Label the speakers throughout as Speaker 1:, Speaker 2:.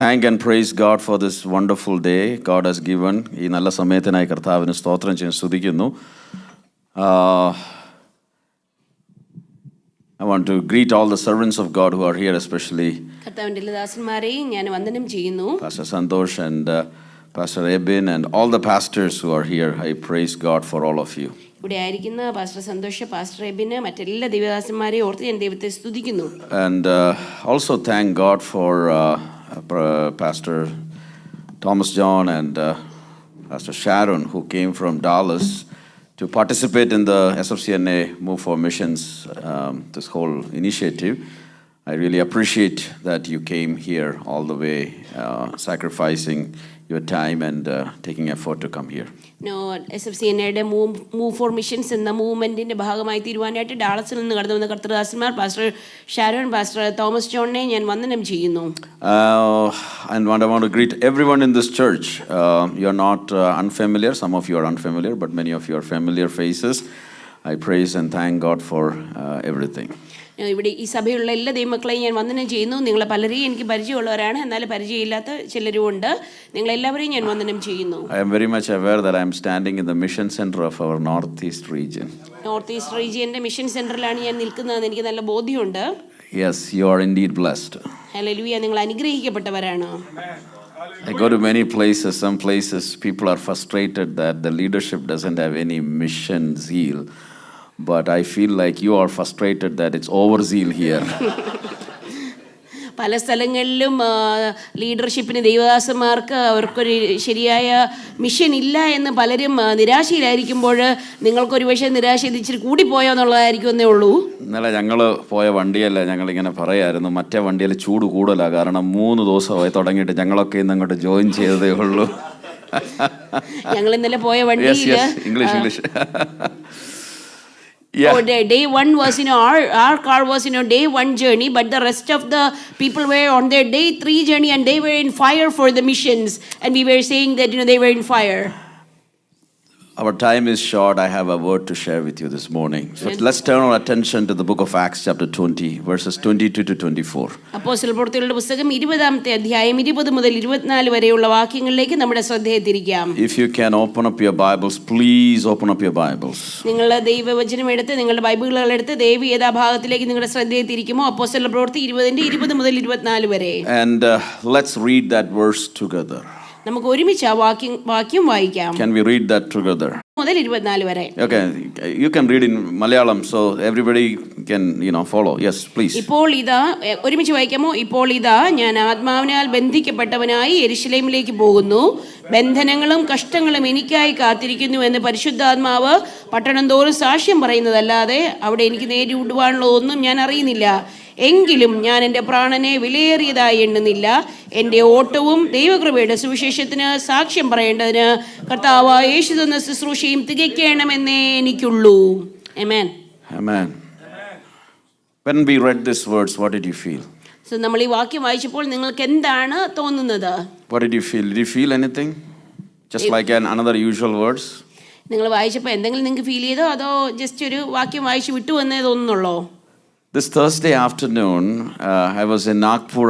Speaker 1: Thank and praise God for this wonderful day God has given. ഈ നല്ല സമയത്തിനായി കർത്താവിന് സ്തോത്രം ചെയ്യാൻ സ്തുതിക്കുന്നു. I want to greet all the servants of God who are here, especially Pastor Santhosh and Pastor Ebin and all the pastors who are here. I praise God for all of you. And also thank God for Pastor Thomas John and Pastor Sharon, who came from Dallas to participate in the SFCA Move for Missions, this whole initiative. I really appreciate that you came here all the way, sacrificing your time and taking effort to come here.
Speaker 2: No, SFCA Move for Missions in the movement in the Bhagamai Tiruanate, Dallas and the Karthasma, Pastor Sharon, Pastor Thomas John and Vandanam Chino.
Speaker 1: And I want to greet everyone in this church. You're not unfamiliar, some of you are unfamiliar, but many of you are familiar faces. I praise and thank God for everything.
Speaker 2: ഇവിടെ ഈ സഭയിലുള്ള എല്ലാ ദൈവമക്കളെയും ഞാൻ വന്ദനം ചെയ്യുന്നു. നിങ്ങളെ പലരെയും എനിക്ക് പരിചയമുള്ളവരാണ്, എന്നാൽ പരിചയമില്ലാത്ത ചിലരും ഉണ്ട്. നിങ്ങളെല്ലാവരെയും ഞാൻ വന്ദനം ചെയ്യുന്നു.
Speaker 1: I am very much aware that I am standing in the mission center of our northeast region.
Speaker 2: North റീജിയന്റെ മിഷൻ സെന്ററിലാണ് ഞാൻ നിൽക്കുന്നതെന്ന് എനിക്ക് നല്ല ബോധ്യമുണ്ട്.
Speaker 1: Yes, you are indeed blessed.
Speaker 2: Hallelujah, നിങ്ങൾ അനുഗ്രഹിക്കപ്പെട്ടവരാണ്.
Speaker 1: I go to many places. Some places people are frustrated that the leadership doesn't have any mission zeal. But I feel like you are frustrated that it's overzeal here.
Speaker 2: പല സ്ഥലങ്ങളിലും ലീഡർഷിപ്പിന് ദൈവദാസന്മാർക്ക് അവർക്കൊരു ശരിയായ mission ഇല്ല എന്ന് പലരും നിരാശയിലായിരിക്കുമ്പോൾ നിങ്ങൾക്കൊരു പക്ഷേ നിരാശ ഇച്ചിരി കൂടിപ്പോയോ എന്നുള്ളതായിരിക്കും എന്നേ ഉള്ളൂ.
Speaker 1: ഇന്നലെ ഞങ്ങൾ പോയ വണ്ടിയല്ല, ഞങ്ങളിങ്ങനെ പറയായിരുന്നു മറ്റേ വണ്ടിയിൽ ചൂട് കൂടുതലാണ്, കാരണം 3 ദിവസമായി തുടങ്ങിയിട്ട് ഞങ്ങളൊക്കെ ഇന്ന് അങ്ങോട്ട് ജോയിൻ ചെയ്തതേ ഉള്ളൂ.
Speaker 2: ഞങ്ങൾ ഇന്നലെ പോയ വണ്ടിയിൽ
Speaker 1: English
Speaker 2: Yeah. Oh, day one was, our car was, day one journey, but the rest of the people were on their day 3 journey and they were in fire for the missions. And we were saying that, they were in fire.
Speaker 1: Our time is short. I have a word to share with you this morning. So let's turn our attention to the book of Acts chapter 20, verses 22 to 24.
Speaker 2: അപ്പോസ്തല പ്രവൃത്തികളുടെ പുസ്തകം 20-ാമത്തെ അധ്യായം 20 മുതൽ 24 വരെയുള്ള വാക്യങ്ങളിലേക്ക് നമ്മുടെ ശ്രദ്ധയെ തിരിക്കാം.
Speaker 1: If you can open up your Bibles, please open up your Bibles.
Speaker 2: നിങ്ങളുടെ ദൈവവചനം എടുത്ത് നിങ്ങളുടെ ബൈബിളുകൾ എടുത്ത് ദയവ് ഏതാ ഭാഗത്തിലേക്ക് നിങ്ങളുടെ ശ്രദ്ധയെ തിരിക്കുമോ അപ്പോസ്തല പ്രവൃത്തി 20 മുതൽ 24 വരെ.
Speaker 1: And let's read that verse together.
Speaker 2: നമുക്ക് ഒരുമിച്ച് ആ വാക്യം വായിക്കാം.
Speaker 1: Can we read that together?
Speaker 2: മുതൽ 24 വരെ.
Speaker 1: Okay, you can read in Malayalam so everybody can follow. Yes, please.
Speaker 2: ഇപ്പോൾ ഇതാ, ഒരുമിച്ച് വായിക്കാമോ? ഇപ്പോൾ ഇതാ ഞാൻ ആത്മാവിനാൽ ബന്ധിക്കപ്പെട്ടവനായി യെരുശലേമിലേക്ക് പോകുന്നു. ബന്ധനങ്ങളും കഷ്ടങ്ങളും എനിക്കായി കാത്തിരിക്കുന്നു എന്ന് പരിശുദ്ധാത്മാവ് പട്ടണം തോറും സാക്ഷ്യം പറയുന്നതല്ലാതെ അവിടെ എനിക്ക് നേരിടുവാനുള്ളതൊന്നും ഞാൻ അറിയുന്നില്ല. എങ്കിലും ഞാൻ എൻ്റെ പ്രാണനെ വിലയേറിയതായി എണ്ണുന്നില്ല. എൻ്റെ ഓട്ടവും ദൈവകൃപയുടെ സുവിശേഷത്തിന് സാക്ഷ്യം പറയേണ്ടതിന് കർത്താവായ യേശു തന്ന ശുശ്രൂഷയും തികയ്ക്കണമെന്നേ എനിക്കുള്ളൂ. Amen.
Speaker 1: Amen. When we read these words, what did you feel?
Speaker 2: So നമ്മൾ ഈ വാക്യം വായിച്ചപ്പോൾ നിങ്ങൾക്ക് എന്താണ് തോന്നുന്നത്?
Speaker 1: What did you feel? Did you feel anything? Just like another usual words?
Speaker 2: നിങ്ങൾ വായിച്ചപ്പോൾ എന്തെങ്കിലും നിങ്ങൾക്ക് ഫീൽ ചെയ്തോ അതോ ജസ്റ്റ് ഒരു വാക്യം വായിച്ചു വിട്ടു എന്നേ തോന്നുന്നുള്ളോ?
Speaker 1: This Thursday afternoon, I was in Nagpur.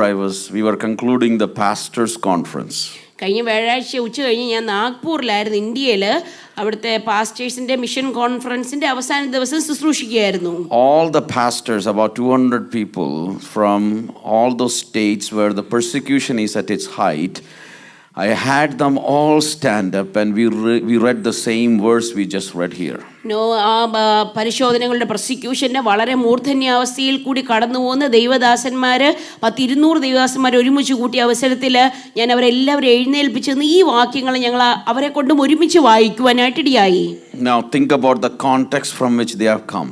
Speaker 1: We were concluding the pastors' conference.
Speaker 2: കഴിഞ്ഞ വ്യാഴാഴ്ച ഉച്ച കഴിഞ്ഞ് ഞാൻ നാഗ്പൂരിലായിരുന്നു, ഇന്ത്യയിൽ. അവിടുത്തെ പാസ്റ്റേഴ്സിന്റെ മിഷൻ കോൺഫറൻസിന്റെ അവസാന ദിവസം ശുശ്രൂഷിക്കുകയായിരുന്നു.
Speaker 1: All the pastors, about 200 people from all those states where the persecution is at its height, I had them all stand up and we read the same verse we just read here.
Speaker 2: പരിശോധനകളുടെ പ്രോസിക്യൂഷന്റെ വളരെ മൂർധന്യാവസ്ഥയിൽ കൂടി കടന്നു പോകുന്ന ദൈവദാസന്മാര് 200 ദൈവദാസന്മാർ ഒരുമിച്ച് കൂട്ടിയ അവസരത്തിൽ ഞാൻ അവരെല്ലാവരും എഴുന്നേൽപ്പിച്ചെന്ന് ഈ വാക്യങ്ങൾ ഞങ്ങൾ അവരെ കൊണ്ടും ഒരുമിച്ച് വായിക്കുവാനായിട്ടിടയായി.
Speaker 1: Now think about the context from which they have come.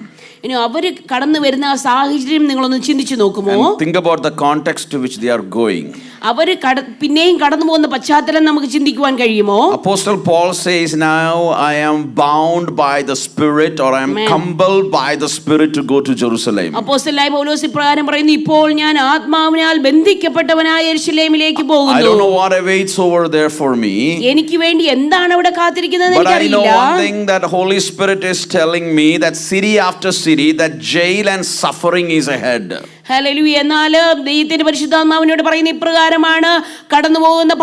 Speaker 2: അവർ കടന്നു വരുന്ന ആ സാഹചര്യം നിങ്ങളൊന്ന് ചിന്തിച്ചു നോക്കുമോ?
Speaker 1: Think about the context to which they are going.
Speaker 2: അവർ പിന്നെയും കടന്നു പോകുന്ന പശ്ചാത്തലം നമുക്ക് ചിന്തിക്കുവാൻ കഴിയുമോ?
Speaker 1: Apostle Paul says, now I am bound by the Spirit, or I am compelled by the Spirit to go to Jerusalem.
Speaker 2: അപ്പോസ്തലനായ പൗലോസ് ഇപ്രകാരം പറയുന്നു, ഇപ്പോൾ ഞാൻ ആത്മാവിനാൽ ബന്ധിക്കപ്പെട്ടവനായി യെരുശലേമിലേക്ക് പോകുന്നു.
Speaker 1: I don't know what awaits over there for me.
Speaker 2: എനിക്ക് വേണ്ടി എന്താണ് അവിടെ കാത്തിരിക്കുന്നതെന്ന് എനിക്കറിയില്ല.
Speaker 1: But I know one thing, that Holy Spirit is telling me that city after city, that jail and suffering is ahead.
Speaker 2: Hallelujah. എന്നാൽ ദൈവത്തിന്റെ പരിശുദ്ധാത്മാവിനോട് പറയുന്ന ഇപ്രകാരമാണ്: കടന്നു പോകുന്ന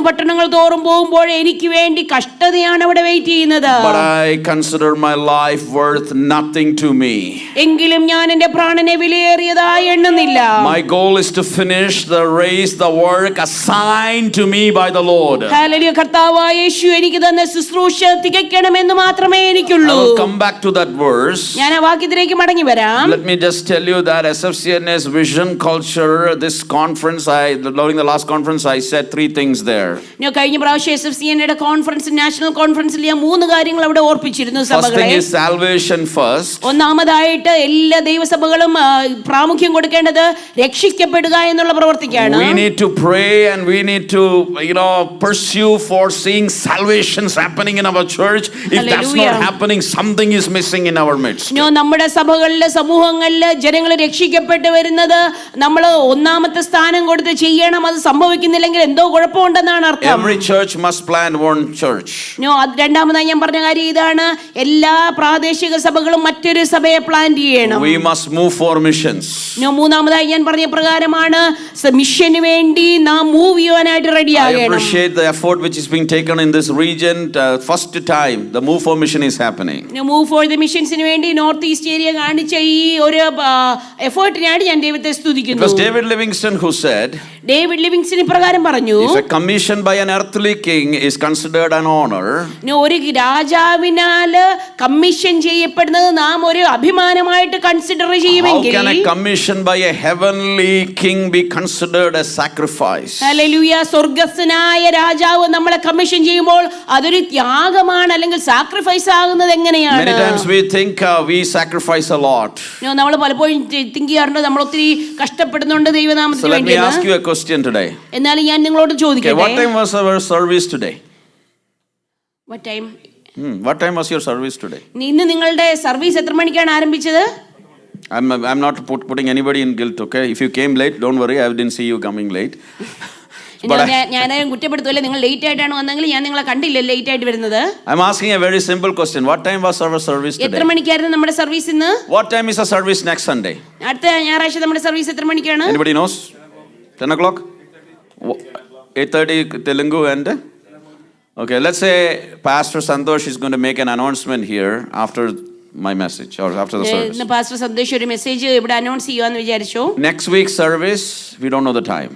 Speaker 2: പട്ടണങ്ങൾ തോറും പോകുമ്പോൾ എനിക്ക് വേണ്ടി കഷ്ടതയാണ് അവിടെ വെയിറ്റ് ചെയ്യുന്നത്.
Speaker 1: But I consider my life worth nothing to me.
Speaker 2: എങ്കിലും ഞാൻ എൻ്റെ പ്രാണനെ വിലയേറിയതായി എണ്ണുന്നില്ല.
Speaker 1: My goal is to finish the race, the work assigned to me by the Lord.
Speaker 2: Hallelujah. കർത്താവായ യേശു എനിക്ക് തന്ന ശുശ്രൂഷ തികയ്ക്കണമെന്ന് മാത്രമേ എനിക്കുള്ളൂ.
Speaker 1: I will come back to that verse.
Speaker 2: ഞാൻ ആ വാക്യത്തിലേക്ക് മടങ്ങി വരാം.
Speaker 1: Let me just tell you that SFCA's vision culture, this conference, during the last conference I said 3 things there.
Speaker 2: ഞാൻ കഴിഞ്ഞ പ്രാവശ്യം SFCAയുടെ കോൺഫറൻസ്, നാഷണൽ കോൺഫറൻസിൽ ഞാൻ 3 കാര്യങ്ങൾ അവിടെ ഓർപ്പിച്ചിരുന്നു സഭകളെ.
Speaker 1: First thing is salvation first.
Speaker 2: ഒന്നാമതായിട്ട് എല്ലാ ദൈവസഭകളും പ്രാമുഖ്യം കൊടുക്കേണ്ടത് രക്ഷിക്കപ്പെടുക എന്നുള്ള പ്രവൃത്തിക്കാണ്.
Speaker 1: We need to pray and we need to pursue for seeing salvations happening in our church. If that's not happening, something is missing in our midst.
Speaker 2: നമ്മുടെ സഭകളിലെ സമൂഹങ്ങളിലെ ജനങ്ങൾ രക്ഷിക്കപ്പെട്ടു വരുന്നത് നമ്മൾ ഒന്നാമത്തെ സ്ഥാനം കൊടുത്ത് ചെയ്യണം. അത് സംഭവിക്കുന്നില്ലെങ്കിൽ എന്തോ കുഴപ്പമുണ്ടെന്നാണ് അർത്ഥം.
Speaker 1: Every church must plant one church.
Speaker 2: രണ്ടാമതായി ഞാൻ പറഞ്ഞ കാര്യം ഇതാണ്: എല്ലാ പ്രാദേശിക സഭകളും മറ്റൊരു സഭയെ പ്ലാൻ ചെയ്യണം.
Speaker 1: We must move for missions.
Speaker 2: മൂന്നാമതായി ഞാൻ പറഞ്ഞ പ്രകാരമാണ് മിഷന് വേണ്ടി നാം മൂവ് ചെയ്യാനായിട്ട് റെഡിയാകണം.
Speaker 1: I appreciate the effort which is being taken in this region. First time the move for mission is happening.
Speaker 2: Move for the missionsന് വേണ്ടി നോർത്ത് ഈസ്റ്റ് ഏരിയ കാണിച്ച ഈ ഒരു എഫേർട്ടിനായിട്ട് ഞാൻ ദൈവത്തെ സ്തുതിക്കുന്നു.
Speaker 1: It was David Livingstone who said,
Speaker 2: David Livingstone ഇപ്രകാരം പറഞ്ഞു:
Speaker 1: if a commission by an earthly king is considered an honor,
Speaker 2: ഒരു രാജാവിനാൽ കമ്മീഷൻ ചെയ്യപ്പെടുന്നത് നാം ഒരു അഭിമാനമായിട്ട് consider ചെയ്യുമെങ്കിൽ,
Speaker 1: how can a commission by a heavenly king be considered a sacrifice?
Speaker 2: ഹല്ലേലൂയ. സ്വർഗ്ഗസ്ഥനായ രാജാവ് നമ്മളെ കമ്മീഷൻ ചെയ്യുമ്പോൾ അതൊരു ത്യാഗമാണ് അല്ലെങ്കിൽ സാക്രിഫൈസ് ആകുന്നത് എങ്ങനെയാണ്?
Speaker 1: Many times we think we sacrifice a lot.
Speaker 2: നമ്മൾ പലപ്പോഴും തിങ്ക് ചെയ്യാറുണ്ട് നമ്മൾ ഒത്തിരി കഷ്ടപ്പെടുന്നുണ്ട് ദൈവനാമത്തിന് വേണ്ടി.
Speaker 1: So let me ask you a question today.
Speaker 2: എന്നാൽ ഞാൻ നിങ്ങളോട് ചോദിക്കട്ടെ,
Speaker 1: what time was our service today?
Speaker 2: What time?
Speaker 1: What time was your service today?
Speaker 2: ഇന്ന് നിങ്ങളുടെ സർവീസ് എത്ര മണിക്കാണ് ആരംഭിച്ചത്?
Speaker 1: I'm not putting anybody in guilt, okay? If you came late, don't worry, I didn't see you coming late.
Speaker 2: ഞാനും കുറ്റപ്പെടുത്തുമല്ലേ, നിങ്ങൾ late ആയിട്ടാണ് വന്നെങ്കിൽ ഞാൻ നിങ്ങളെ കണ്ടില്ല ലേറ്റ് ആയിട്ട് വരുന്നത്.
Speaker 1: I'm asking a very simple question. What time was our service today?
Speaker 2: എത്ര മണിക്കായിരുന്നു നമ്മുടെ സർവീസ് ഇന്ന്?
Speaker 1: What time is our service next Sunday?
Speaker 2: അടുത്ത ഞായറാഴ്ച നമ്മുടെ സർവീസ് എത്ര മണിക്കാണ്?
Speaker 1: Anybody knows? 10 o'clock? 8:30 Telugu and okay, let's say Pastor Santhosh is going to make an announcement here after my message or after the service.
Speaker 2: Pastor Santhosh ഒരു message ഇവിടെ announce ചെയ്യുവാന്ന് വിചാരിച്ചു.
Speaker 1: Next week's service, we don't know the time.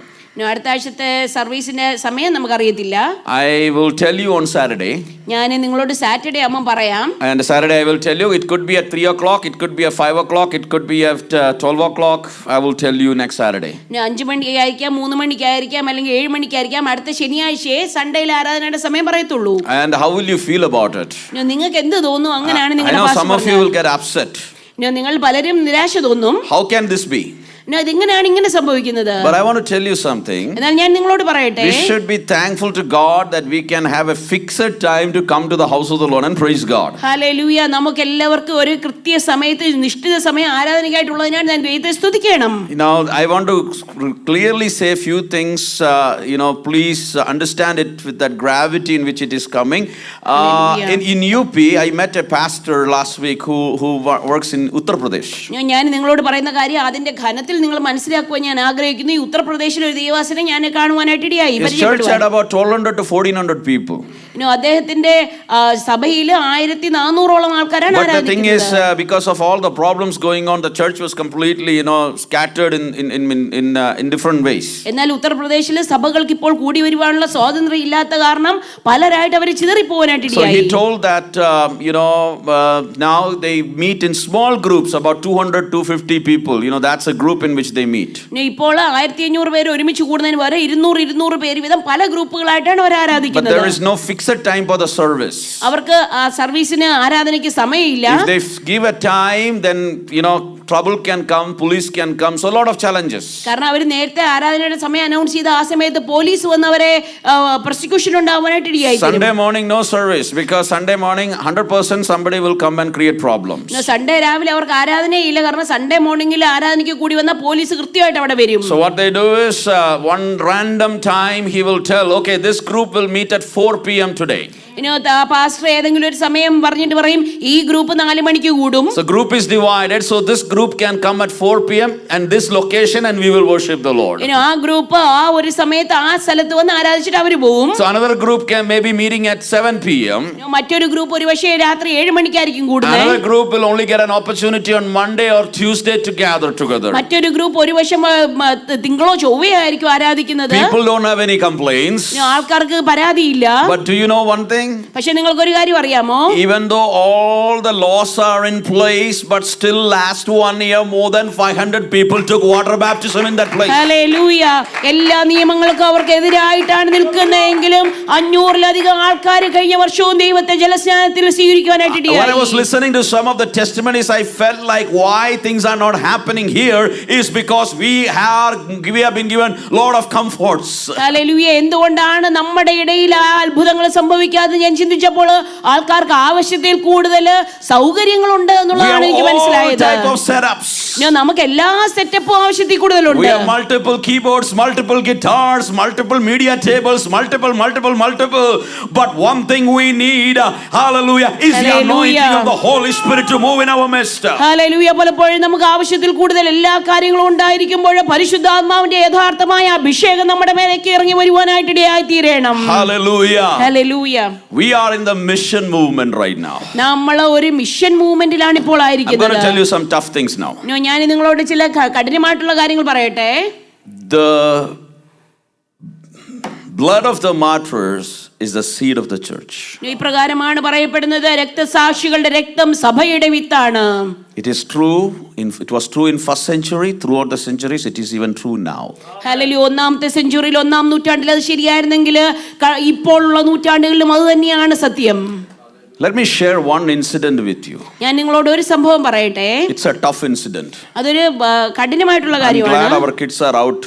Speaker 2: അടുത്ത ആഴ്ചത്തെ സർവീസിന്റെ സമയം നമുക്കറിയത്തില്ല.
Speaker 1: I will tell you on Saturday.
Speaker 2: ഞാൻ നിങ്ങളോട് Saturday ആവുമ്പോൾ പറയാം.
Speaker 1: And Saturday I will tell you. It could be at 3 o'clock, it could be at 5 o'clock, it could be at 12 o'clock. I will tell you next Saturday.
Speaker 2: 5 മണിക്കായിരിക്കാം, 3 മണിക്കായിരിക്കാം, അല്ലെങ്കിൽ 7 മണിക്കായിരിക്കാം. അടുത്ത ശനിയാഴ്ചയെ സൺഡേയിലെ ആരാധനയുടെ സമയം പറയത്തുള്ളൂ.
Speaker 1: And how will you feel about it?
Speaker 2: നിങ്ങൾക്ക് എന്ത് തോന്നുന്നു? അങ്ങനെയാണ്
Speaker 1: I know some of you will get upset.
Speaker 2: നിങ്ങൾ പലരും നിരാശ തോന്നും.
Speaker 1: How can this be?
Speaker 2: ഇതെങ്ങനെയാണ് ഇങ്ങനെ സംഭവിക്കുന്നത്?
Speaker 1: But I want to tell you something.
Speaker 2: എന്നാൽ ഞാൻ നിങ്ങളോട് പറയട്ടെ,
Speaker 1: we should be thankful to God that we can have a fixed time to come to the house of the Lord and praise God.
Speaker 2: Hallelujah. നമുക്ക് എല്ലാവർക്കും ഒരു കൃത്യ സമയത്ത് നിശ്ചിത സമയം ആരാധനയ്ക്കായിട്ടുള്ളതിനാൽ ഞാൻ ദൈവത്തെ സ്തുതിക്കണം.
Speaker 1: Now I want to clearly say a few things. Please understand it with that gravity in which it is coming. In UP, I met a pastor last week who works in Uttar Pradesh.
Speaker 2: ഞാൻ നിങ്ങളോട് പറയുന്ന കാര്യം അതിന്റെ ഘനത്തിൽ നിങ്ങൾ മനസ്സിലാക്കുവാൻ ഞാൻ ആഗ്രഹിക്കുന്നു. ഈ ഉത്തർപ്രദേശിലെ ഒരു ദേവാലയം ഞാൻ കാണുവാനായിട്ട് ഇടയായി.
Speaker 1: His church had about 1200 to 1400 people.
Speaker 2: അദ്ദേഹത്തിന്റെ സഭയിൽ 1400ഓളം ആൾക്കാരാണ്
Speaker 1: ആരാധിക്കുന്നത്. But the thing is, because of all the problems going on, the church was completely, scattered in different ways.
Speaker 2: എന്നാൽ ഉത്തർപ്രദേശിലെ സഭകൾക്ക് ഇപ്പോൾ കൂടി വരുവാനുള്ള സ്വാതന്ത്ര്യം ഇല്ലാത്ത കാരണം പലരായിട്ട് അവർ ചിതറിപ്പോവാനായിട്ട് ഇടയായി.
Speaker 1: So he told that now they meet in small groups, about 200 250 people. That's a group in which they meet.
Speaker 2: ഇപ്പോൾ 1500 പേര് ഒരുമിച്ച് കൂടുന്നതിന് പകരം 200 പേര് വീതം പല ഗ്രൂപ്പുകളായിട്ടാണ് അവർ ആരാധിക്കുന്നത്.
Speaker 1: But there is no fixed time for the service.
Speaker 2: അവർക്ക് ആ സർവീസിന് ആരാധനയ്ക്ക് സമയമില്ല.
Speaker 1: If they give a time, then trouble can come, police can come, so a lot of challenges.
Speaker 2: കാരണം അവർ നേരത്തെ ആരാധനയുടെ സമയം അനൗൺസ് ചെയ്ത ആ സമയത്ത് പോലീസ് വന്നവരെ പ്രോസിക്യൂഷൻ ഉണ്ടാവാനായിട്ട് ഇടയായി.
Speaker 1: Sunday morning no service, because Sunday morning 100% somebody will come and create problems.
Speaker 2: Sunday രാവിലെ അവർക്ക് ആരാധനയില്ല, കാരണം സൺഡേ മോർണിംഗിൽ ആരാധനയ്ക്ക് കൂടി വന്ന പോലീസ് കൃത്യമായിട്ട് അവിടെ വരും.
Speaker 1: So what they do is one random time he will tell, okay, this group will meet at 4 p.m. today.
Speaker 2: Pastor ഏതെങ്കിലും ഒരു സമയം പറഞ്ഞിട്ട് പറയും ഈ ഗ്രൂപ്പ് 4 മണിക്ക് കൂടും.
Speaker 1: So group is divided, so this group can come at 4 p.m. and this location and we will worship the Lord.
Speaker 2: ആ group ആ ഒരു സമയത്ത് ആ സ്ഥലത്ത് വന്ന് ആരാധിച്ചിട്ട് അവര് പോകും.
Speaker 1: So another group can maybe meeting at 7 p.m.
Speaker 2: മറ്റൊരു ഗ്രൂപ്പ് ഒരു പക്ഷേ രാത്രി 7 മണിക്കായിരിക്കും കൂടുന്നത്.
Speaker 1: Another group will only get an opportunity on Monday or Tuesday to gather together.
Speaker 2: മറ്റൊരു ഗ്രൂപ്പ് ഒരു പക്ഷേ തിങ്കളോ ചൊവ്വയോ ആയിരിക്കും ആരാധിക്കുന്നത്.
Speaker 1: People don't have any complaints.
Speaker 2: ആൾക്കാർക്ക് പരാതിയില്ല.
Speaker 1: But do you know one thing?
Speaker 2: പക്ഷേ നിങ്ങൾക്ക് ഒരു കാര്യം അറിയാമോ?
Speaker 1: Even though all the laws are in place, but still last 1 year more than 500 people took water baptism in that place.
Speaker 2: Hallelujah. എല്ലാ നിയമങ്ങൾക്കും അവർക്ക് എതിരായിട്ടാണ് നിൽക്കുന്നതെങ്കിലും 500-ലധികം ആൾക്കാർ കഴിഞ്ഞ വർഷവും ദൈവത്തെ ജലസ്നാനത്തിൽ സ്വീകരിക്കുവാനായിട്ട് ഇടയായി.
Speaker 1: When I was listening to some of the testimonies, I felt like why things are not happening here is because we have been given lot of comforts.
Speaker 2: Hallelujah. എന്തുകൊണ്ടാണ് നമ്മുടെ ഇടയിൽ ആ അത്ഭുതങ്ങൾ സംഭവിക്കാതെ ഞാൻ ചിന്തിച്ചപ്പോൾ ആൾക്കാർക്ക് ആവശ്യത്തിൽ കൂടുതൽ സൗകര്യങ്ങളുണ്ട് എന്നുള്ളതാണ് എനിക്ക് മനസ്സിലായത്. നമുക്ക് എല്ലാ സെറ്റപ്പും ആവശ്യത്തിൽ കൂടുതലുണ്ട്.
Speaker 1: We have multiple keyboards, multiple guitars, multiple media tables, multiple. But one thing we need, hallelujah, is the anointing of the Holy Spirit to move in our midst.
Speaker 2: Hallelujah. പലപ്പോഴും നമുക്ക് ആവശ്യത്തിൽ കൂടുതൽ എല്ലാ കാര്യങ്ങളും ഉണ്ടായിരിക്കുമ്പോൾ പരിശുദ്ധാത്മാവിന്റെ യഥാർത്ഥമായ അഭിഷേകം നമ്മുടെ മേലേക്ക് ഇറങ്ങി വരുവാനായിട്ട് ഇടയായി തീരണം.
Speaker 1: Hallelujah.
Speaker 2: Hallelujah.
Speaker 1: We are in the mission movement right now.
Speaker 2: നമ്മൾ ഒരു മിഷൻ മൂവ്മെന്റിലാണ് ഇപ്പോൾ ആയിരിക്കുന്നത്.
Speaker 1: I'm going to tell you some tough things now.
Speaker 2: ഞാൻ നിങ്ങളോട് ചില കഠിനമായിട്ടുള്ള കാര്യങ്ങൾ പറയട്ടെ.
Speaker 1: The blood of the martyrs is the seed of the church.
Speaker 2: ഈ പ്രകാരമാണ് പറയപ്പെടുന്നത് രക്തസാക്ഷികളുടെ രക്തം സഭയുടെ വിത്താണ്.
Speaker 1: It is true it was true in first century, throughout the centuries it is even true now.
Speaker 2: Hallelujah. ഒന്നാമത്തെ സെഞ്ചുറിയിൽ ഒന്നാം നൂറ്റാണ്ടിൽ അത് ശരിയായിരുന്നെങ്കിൽ ഇപ്പോഴുള്ള നൂറ്റാണ്ടുകളിലും അത് തന്നെയാണ് സത്യം.
Speaker 1: Let me share one incident with you.
Speaker 2: ഞാൻ നിങ്ങളോട് ഒരു സംഭവം പറയട്ടെ.
Speaker 1: It's a tough incident.
Speaker 2: അതൊരു കഠിനമായിട്ടുള്ള കാര്യമാണ്.
Speaker 1: I'm glad our kids are out.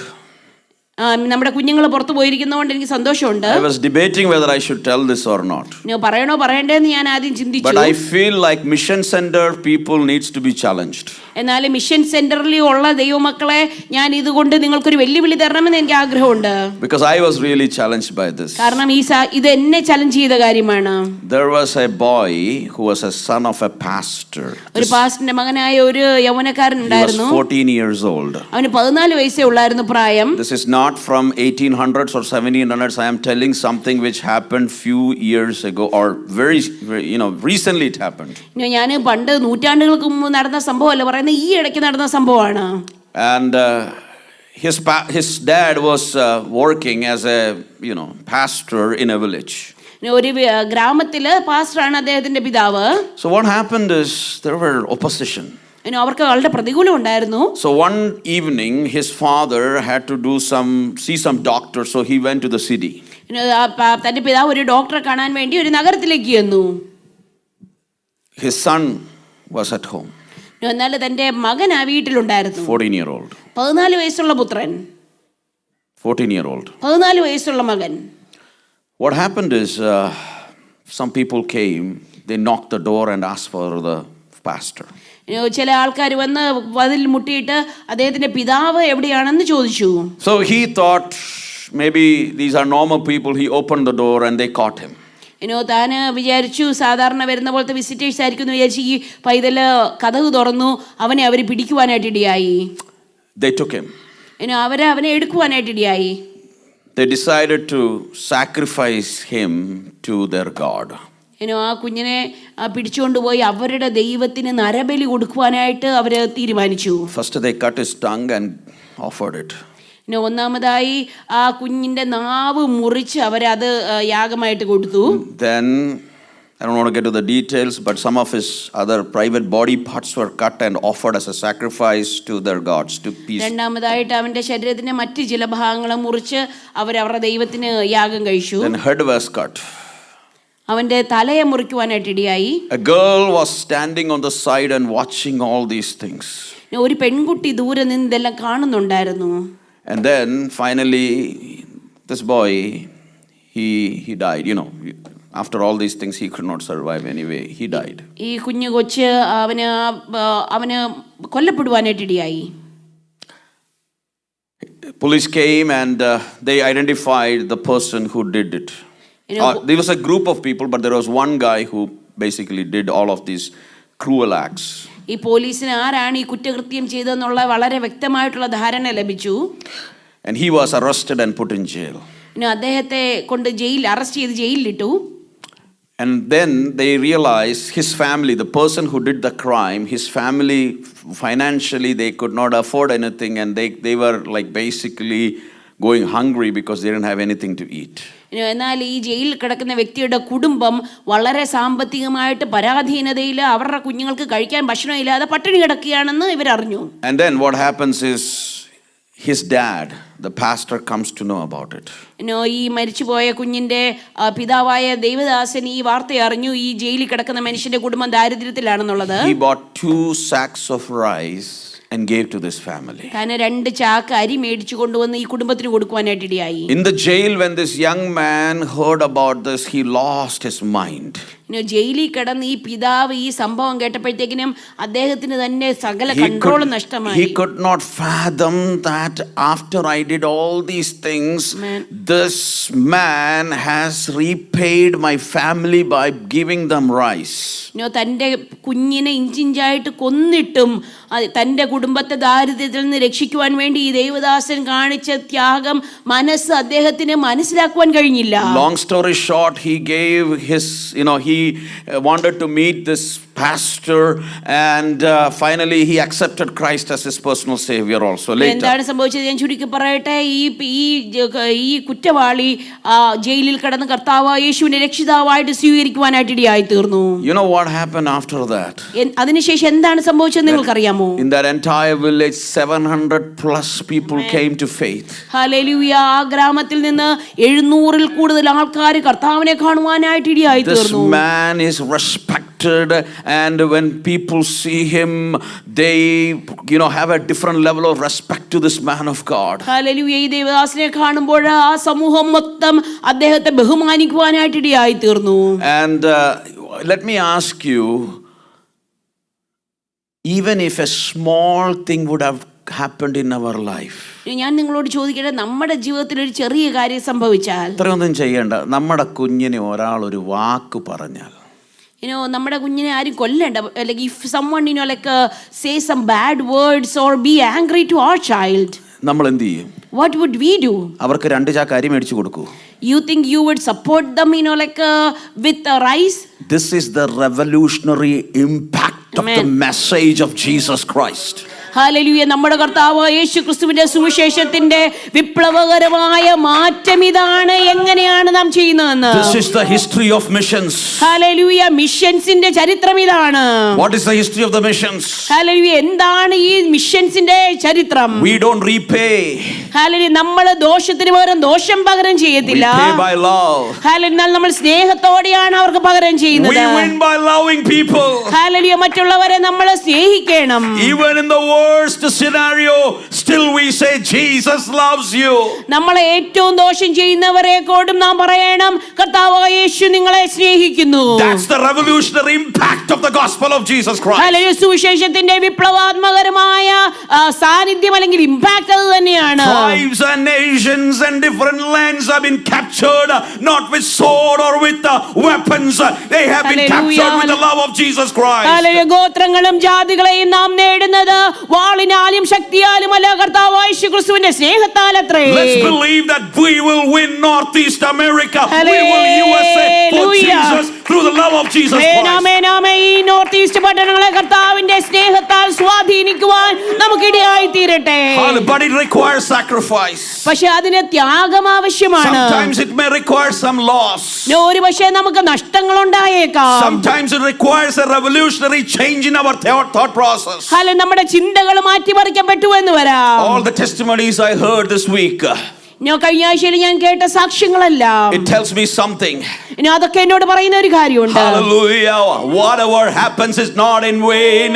Speaker 2: നമ്മുടെ കുഞ്ഞുങ്ങൾ പുറത്തു പോയിരിക്കുന്നതുകൊണ്ട് എനിക്ക് സന്തോഷമുണ്ട്.
Speaker 1: I was debating whether I should tell this or not.
Speaker 2: പറയണോ പറയണ്ടേന്ന് ഞാൻ ആദ്യം ചിന്തിച്ചു.
Speaker 1: But I feel like mission center people needs to be challenged.
Speaker 2: എന്നാൽ മിഷൻ സെന്ററിൽ ഉള്ള ദൈവമക്കളെ ഞാൻ ഇതുകൊണ്ട് നിങ്ങൾക്കൊരു വെല്ലുവിളി തരണമെന്ന് എനിക്ക് ആഗ്രഹമുണ്ട്.
Speaker 1: Because I was really challenged by this.
Speaker 2: കാരണം ഇത് എന്നെ ചലഞ്ച് ചെയ്ത കാര്യമാണ്.
Speaker 1: There was a boy who was a son of a pastor.
Speaker 2: ഒരു പാസ്റ്ററിന്റെ മകനായ ഒരു യൗവനക്കാരൻ ഉണ്ടായിരുന്നു.
Speaker 1: He was 14 years old.
Speaker 2: അവന് 14 വയസ്സേ ഉള്ളായിരുന്നു പ്രായം.
Speaker 1: This is not from 1800s or 1700s. I am telling something which happened few years ago or very recently it happened.
Speaker 2: ഞാൻ പണ്ട് നൂറ്റാണ്ടുകൾക്ക് മുമ്പ് നടന്ന സംഭവമല്ല പറയുന്നത്, ഈ ഇടയ്ക്ക് നടന്ന സംഭവമാണ്.
Speaker 1: And his dad was working as a pastor in a village.
Speaker 2: ഒരു ഗ്രാമത്തില് പാസ്റ്ററാണ് അദ്ദേഹത്തിന്റെ പിതാവ്.
Speaker 1: So what happened is there were opposition.
Speaker 2: അവർക്ക് വളരെ പ്രതികൂലം ഉണ്ടായിരുന്നു.
Speaker 1: So one evening his father had to see some doctor, so he went to the city.
Speaker 2: തന്റെ പിതാവ് ഒരു ഡോക്ടറെ കാണാൻ വേണ്ടി ഒരു നഗരത്തിലേക്ക് ചെന്നു.
Speaker 1: His son was at home.
Speaker 2: എന്നാൽ തന്റെ മകൻ ആ വീട്ടിലുണ്ടായിരുന്നു.
Speaker 1: 14-year-old.
Speaker 2: 14 വയസ്സുള്ള പുത്രൻ.
Speaker 1: 14-year-old.
Speaker 2: 14 വയസ്സുള്ള മകൻ.
Speaker 1: What happened is some people came, they knocked the door and asked for the pastor.
Speaker 2: ചില ആൾക്കാർ വന്ന് വാതിൽ മുട്ടിയിട്ട് അദ്ദേഹത്തിന്റെ പിതാവ് എവിടെയാണെന്ന് ചോദിച്ചു.
Speaker 1: So he thought maybe these are normal people. He opened the door and they caught him.
Speaker 2: താന് വിചാരിച്ചു സാധാരണ വരുന്ന പോലത്തെ വിസിറ്റേഴ്സ് ആയിരിക്കും എന്ന് വിചാരിച്ചു. ഈ പൈതല് കതക് തുറന്നു, അവനെ അവർ പിടിക്കുവാനായിട്ട് ഇടയായി.
Speaker 1: They took him.
Speaker 2: അവനെ എടുക്കുവാനായിട്ട് ഇടയായി.
Speaker 1: They decided to sacrifice him to their God.
Speaker 2: ആ കുഞ്ഞിനെ പിടിച്ചുകൊണ്ടുപോയി അവരുടെ ദൈവത്തിന് നരബലി കൊടുക്കുവാനായിട്ട് അവര് തീരുമാനിച്ചു.
Speaker 1: First they cut his tongue and offered it.
Speaker 2: ഒന്നാമതായി ആ കുഞ്ഞിന്റെ നാവ് മുറിച്ച് അവരത് യാഗമായിട്ട് കൊടുത്തു.
Speaker 1: Then I don't want to get to the details, but some of his other private body parts were cut and offered as a sacrifice to their gods, to peace.
Speaker 2: രണ്ടാമതായിട്ട് അവന്റെ ശരീരത്തിന്റെ മറ്റു ചില ഭാഗങ്ങൾ മുറിച്ച് അവരുടെ ദൈവത്തിന് യാഗം കഴിച്ചു.
Speaker 1: Then head was cut.
Speaker 2: അവന്റെ തലയെ മുറിക്കുവാനായിട്ട് ഇടയായി.
Speaker 1: A girl was standing on the side and watching all these things.
Speaker 2: ഒരു പെൺകുട്ടി ദൂരെ നിന്ന് ഇതെല്ലാം കാണുന്നുണ്ടായിരുന്നു.
Speaker 1: And then finally this boy he died. After all these things he could not survive anyway. He died.
Speaker 2: ഈ കുഞ്ഞു കൊച്ച് അവന് കൊല്ലപ്പെടുവാനായിട്ട് ഇടയായി.
Speaker 1: Police came and they identified the person who did it. There was a group of people, but there was one guy who basically did all of these cruel acts.
Speaker 2: ഈ പോലീസിന് ആരാണ് ഈ കുറ്റകൃത്യം ചെയ്തതെന്നുള്ള വളരെ വ്യക്തമായിട്ടുള്ള ധാരണ ലഭിച്ചു.
Speaker 1: And he was arrested and put in jail.
Speaker 2: അദ്ദേഹത്തെ കൊണ്ട് അറസ്റ്റ് ചെയ്ത് ജയിലിലിട്ടു.
Speaker 1: And then they realized his family, the person who did the crime, his family financially they could not afford anything, and they were like basically going hungry because they didn't have anything to eat.
Speaker 2: എന്നാൽ ഈ ജയിലിൽ കിടക്കുന്ന വ്യക്തിയുടെ കുടുംബം വളരെ സാമ്പത്തികമായിട്ട് പരാധീനതയിൽ അവരുടെ കുഞ്ഞുങ്ങൾക്ക് കഴിക്കാൻ ഭക്ഷണം ഇല്ലാതെ പട്ടിണി കിടക്കുകയാണെന്ന് ഇവരറിഞ്ഞു.
Speaker 1: And then what happens is his dad, the pastor, comes to know about it.
Speaker 2: ഈ മരിച്ചുപോയ കുഞ്ഞിന്റെ പിതാവായ ദേവദാസൻ ഈ വാർത്ത അറിഞ്ഞു, ഈ ജയിലിൽ കിടക്കുന്ന മനുഷ്യന്റെ കുടുംബം ദാരിദ്ര്യത്തിലാണെന്നുള്ളത്.
Speaker 1: He bought 2 sacks of rice and gave to this family.
Speaker 2: താൻ 2 ചാക്ക് അരി മേടിച്ചു കൊണ്ടുവന്ന് ഈ കുടുംബത്തിന് കൊടുക്കുവാനായിട്ട് ഇടയായി.
Speaker 1: In the jail, when this young man heard about this, he lost his mind.
Speaker 2: ജയിലിൽ കിടന്ന് ഈ പിതാവ് ഈ സംഭവം കേട്ടപ്പോഴത്തേക്കിനും അദ്ദേഹത്തിന് തന്നെ സകല കൺട്രോൾ നഷ്ടമായി.
Speaker 1: He could not fathom that after I did all these things, this man has repaid my family by giving them rice.
Speaker 2: തൻ്റെ കുഞ്ഞിനെ ഇഞ്ചിഞ്ചായിട്ട് കൊന്നിട്ടും തൻ്റെ കുടുംബത്തെ ദാരിദ്ര്യത്തിൽ നിന്ന് രക്ഷിക്കുവാൻ വേണ്ടി ഈ ദേവദാസൻ കാണിച്ച ത്യാഗം മനസ്സ് അദ്ദേഹത്തിന് മനസ്സിലാക്കുവാൻ കഴിഞ്ഞില്ല.
Speaker 1: Long story short, he gave his, he wanted to meet this pastor, and finally he accepted Christ as his personal savior also later.
Speaker 2: എന്താണ് സംഭവിച്ചത് ഞാൻ ചുരുക്കി പറയട്ടെ. ഈ കുറ്റവാളി ജയിലിൽ കിടന്ന് കർത്താവ് യേശുവിനെ രക്ഷിതാവായിട്ട് സ്വീകരിക്കുവാനായിട്ട് ഇടയായി തീർന്നു.
Speaker 1: You know what happened after that?
Speaker 2: അതിനുശേഷം എന്താണ് സംഭവിച്ചത് നിങ്ങൾക്കറിയാമോ?
Speaker 1: In that entire village 700 plus people came to faith.
Speaker 2: Hallelujah. ആ ഗ്രാമത്തിൽ നിന്ന് 700-ൽ കൂടുതൽ ആൾക്കാർ കർത്താവിനെ കാണുവാനായിട്ട് ഇടയായി തീർന്നു.
Speaker 1: This man is respected, and when people see him, they have a different level of respect to this man of God.
Speaker 2: Hallelujah. ഈ ദേവദാസനെ കാണുമ്പോൾ ആ സമൂഹം മൊത്തം അദ്ദേഹത്തെ ബഹുമാനിക്കുവാനായിട്ട് ഇടയായി തീർന്നു.
Speaker 1: And let me ask you, even if a small thing would have happened in our life,
Speaker 2: ഞാൻ നിങ്ങളോട് ചോദിക്കട്ടെ, നമ്മുടെ ജീവിതത്തിൽ ഒരു ചെറിയ കാര്യം സംഭവിച്ചാൽ,
Speaker 1: ഇത്രയൊന്നും ചെയ്യേണ്ട, നമ്മുടെ കുഞ്ഞിനെ ഒരാൾ ഒരു വാക്ക് പറഞ്ഞാൽ,
Speaker 2: നമ്മുടെ കുഞ്ഞിനെ ആരും കൊല്ലണ്ട, like if someone like say some bad words or be angry to our child,
Speaker 1: നമ്മൾ എന്ത് ചെയ്യും?
Speaker 2: What would we do?
Speaker 1: അവർക്ക് 2 ചാക്ക് അരി മേടിച്ചു കൊടുക്കൂ.
Speaker 2: You think you would support them like with rice?
Speaker 1: This is the revolutionary impact of the message of Jesus Christ.
Speaker 2: Hallelujah. നമ്മുടെ കർത്താവ് യേശു ക്രിസ്തുവിന്റെ സുവിശേഷത്തിന്റെ വിപ്ലവകരമായ മാറ്റം ഇതാണ്. എങ്ങനെയാണ് നാം ചെയ്യുന്നതെന്ന്.
Speaker 1: This is the history of missions.
Speaker 2: ഹല്ലേലൂയ. മിഷൻസിന്റെ ചരിത്രം ഇതാണ്.
Speaker 1: What is the history of the missions?
Speaker 2: ഹല്ലേലൂയ. എന്താണ് ഈ മിഷൻസിന്റെ ചരിത്രം?
Speaker 1: We don't repay.
Speaker 2: ഹല്ലേലൂയ. നമ്മൾ ദോഷത്തിന് പകരം ദോഷം പകരം ചെയ്യത്തില്ല.
Speaker 1: We pay by love.
Speaker 2: Hallelujah. നമ്മൾ സ്നേഹത്തോടെയാണ് അവർക്ക് പകരം ചെയ്യുന്നത്.
Speaker 1: We win by loving people.
Speaker 2: Hallelujah. മറ്റുള്ളവരെ നമ്മൾ സ്നേഹിക്കണം.
Speaker 1: Even in the worst scenario, still we say Jesus loves you.
Speaker 2: നമ്മളെ ഏറ്റവും ദോഷം ചെയ്യുന്നവരെ കോടും നാം പറയണം, കർത്താവായ യേശു നിങ്ങളെ സ്നേഹിക്കുന്നു.
Speaker 1: That's the revolutionary impact of the gospel of Jesus Christ.
Speaker 2: Hallelujah. സുവിശേഷത്തിന്റെ വിപ്ലവാത്മകരമായ സാന്നിധ്യം അല്ലെങ്കിൽ ഇമ്പാക്ട് അത് തന്നെയാണ്.
Speaker 1: Tribes and nations and different lands have been captured, not with sword or with weapons. They have been captured with the love of Jesus Christ.
Speaker 2: ഹല്ലേലൂയ. ഗോത്രങ്ങളും ജാതികളെയും നാം നേടുന്നത് വാളിനാലും ശക്തിയാലുമല്ല, കർത്താവായ യേശു ക്രിസ്തുവിന്റെ സ്നേഹത്താലത്രേ.
Speaker 1: Let's believe that we will win Northeast America. We will USA for Jesus through the love of Jesus Christ.
Speaker 2: ആമേൻ ആമേൻ. ഈ north east പട്ടണങ്ങളെ കർത്താവിന്റെ സ്നേഹത്താൽ സ്വാധീനിക്കുവാൻ നമുക്കിടയായി തീരട്ടെ.
Speaker 1: But it requires sacrifice.
Speaker 2: പക്ഷെ അതിന് ത്യാഗം ആവശ്യമാണ്.
Speaker 1: Sometimes it may require some loss.
Speaker 2: ഒരുപക്ഷേ നമുക്ക് നഷ്ടങ്ങൾ ഉണ്ടായേക്കാം.
Speaker 1: Sometimes it requires a revolutionary change in our thought process.
Speaker 2: നമ്മുടെ ചിന്തകൾ മാറ്റിമറിക്കപ്പെട്ടു എന്ന് വരാം.
Speaker 1: All the testimonies I heard this week,
Speaker 2: കഴിഞ്ഞ ആഴ്ചയിൽ ഞാൻ കേട്ട സാക്ഷ്യങ്ങളെല്ലാം
Speaker 1: it tells me something.
Speaker 2: ഇനി അതൊക്കെ എന്നോട് പറയുന്ന ഒരു കാര്യമുണ്ട്.
Speaker 1: Hallelujah. Whatever happens is not in vain.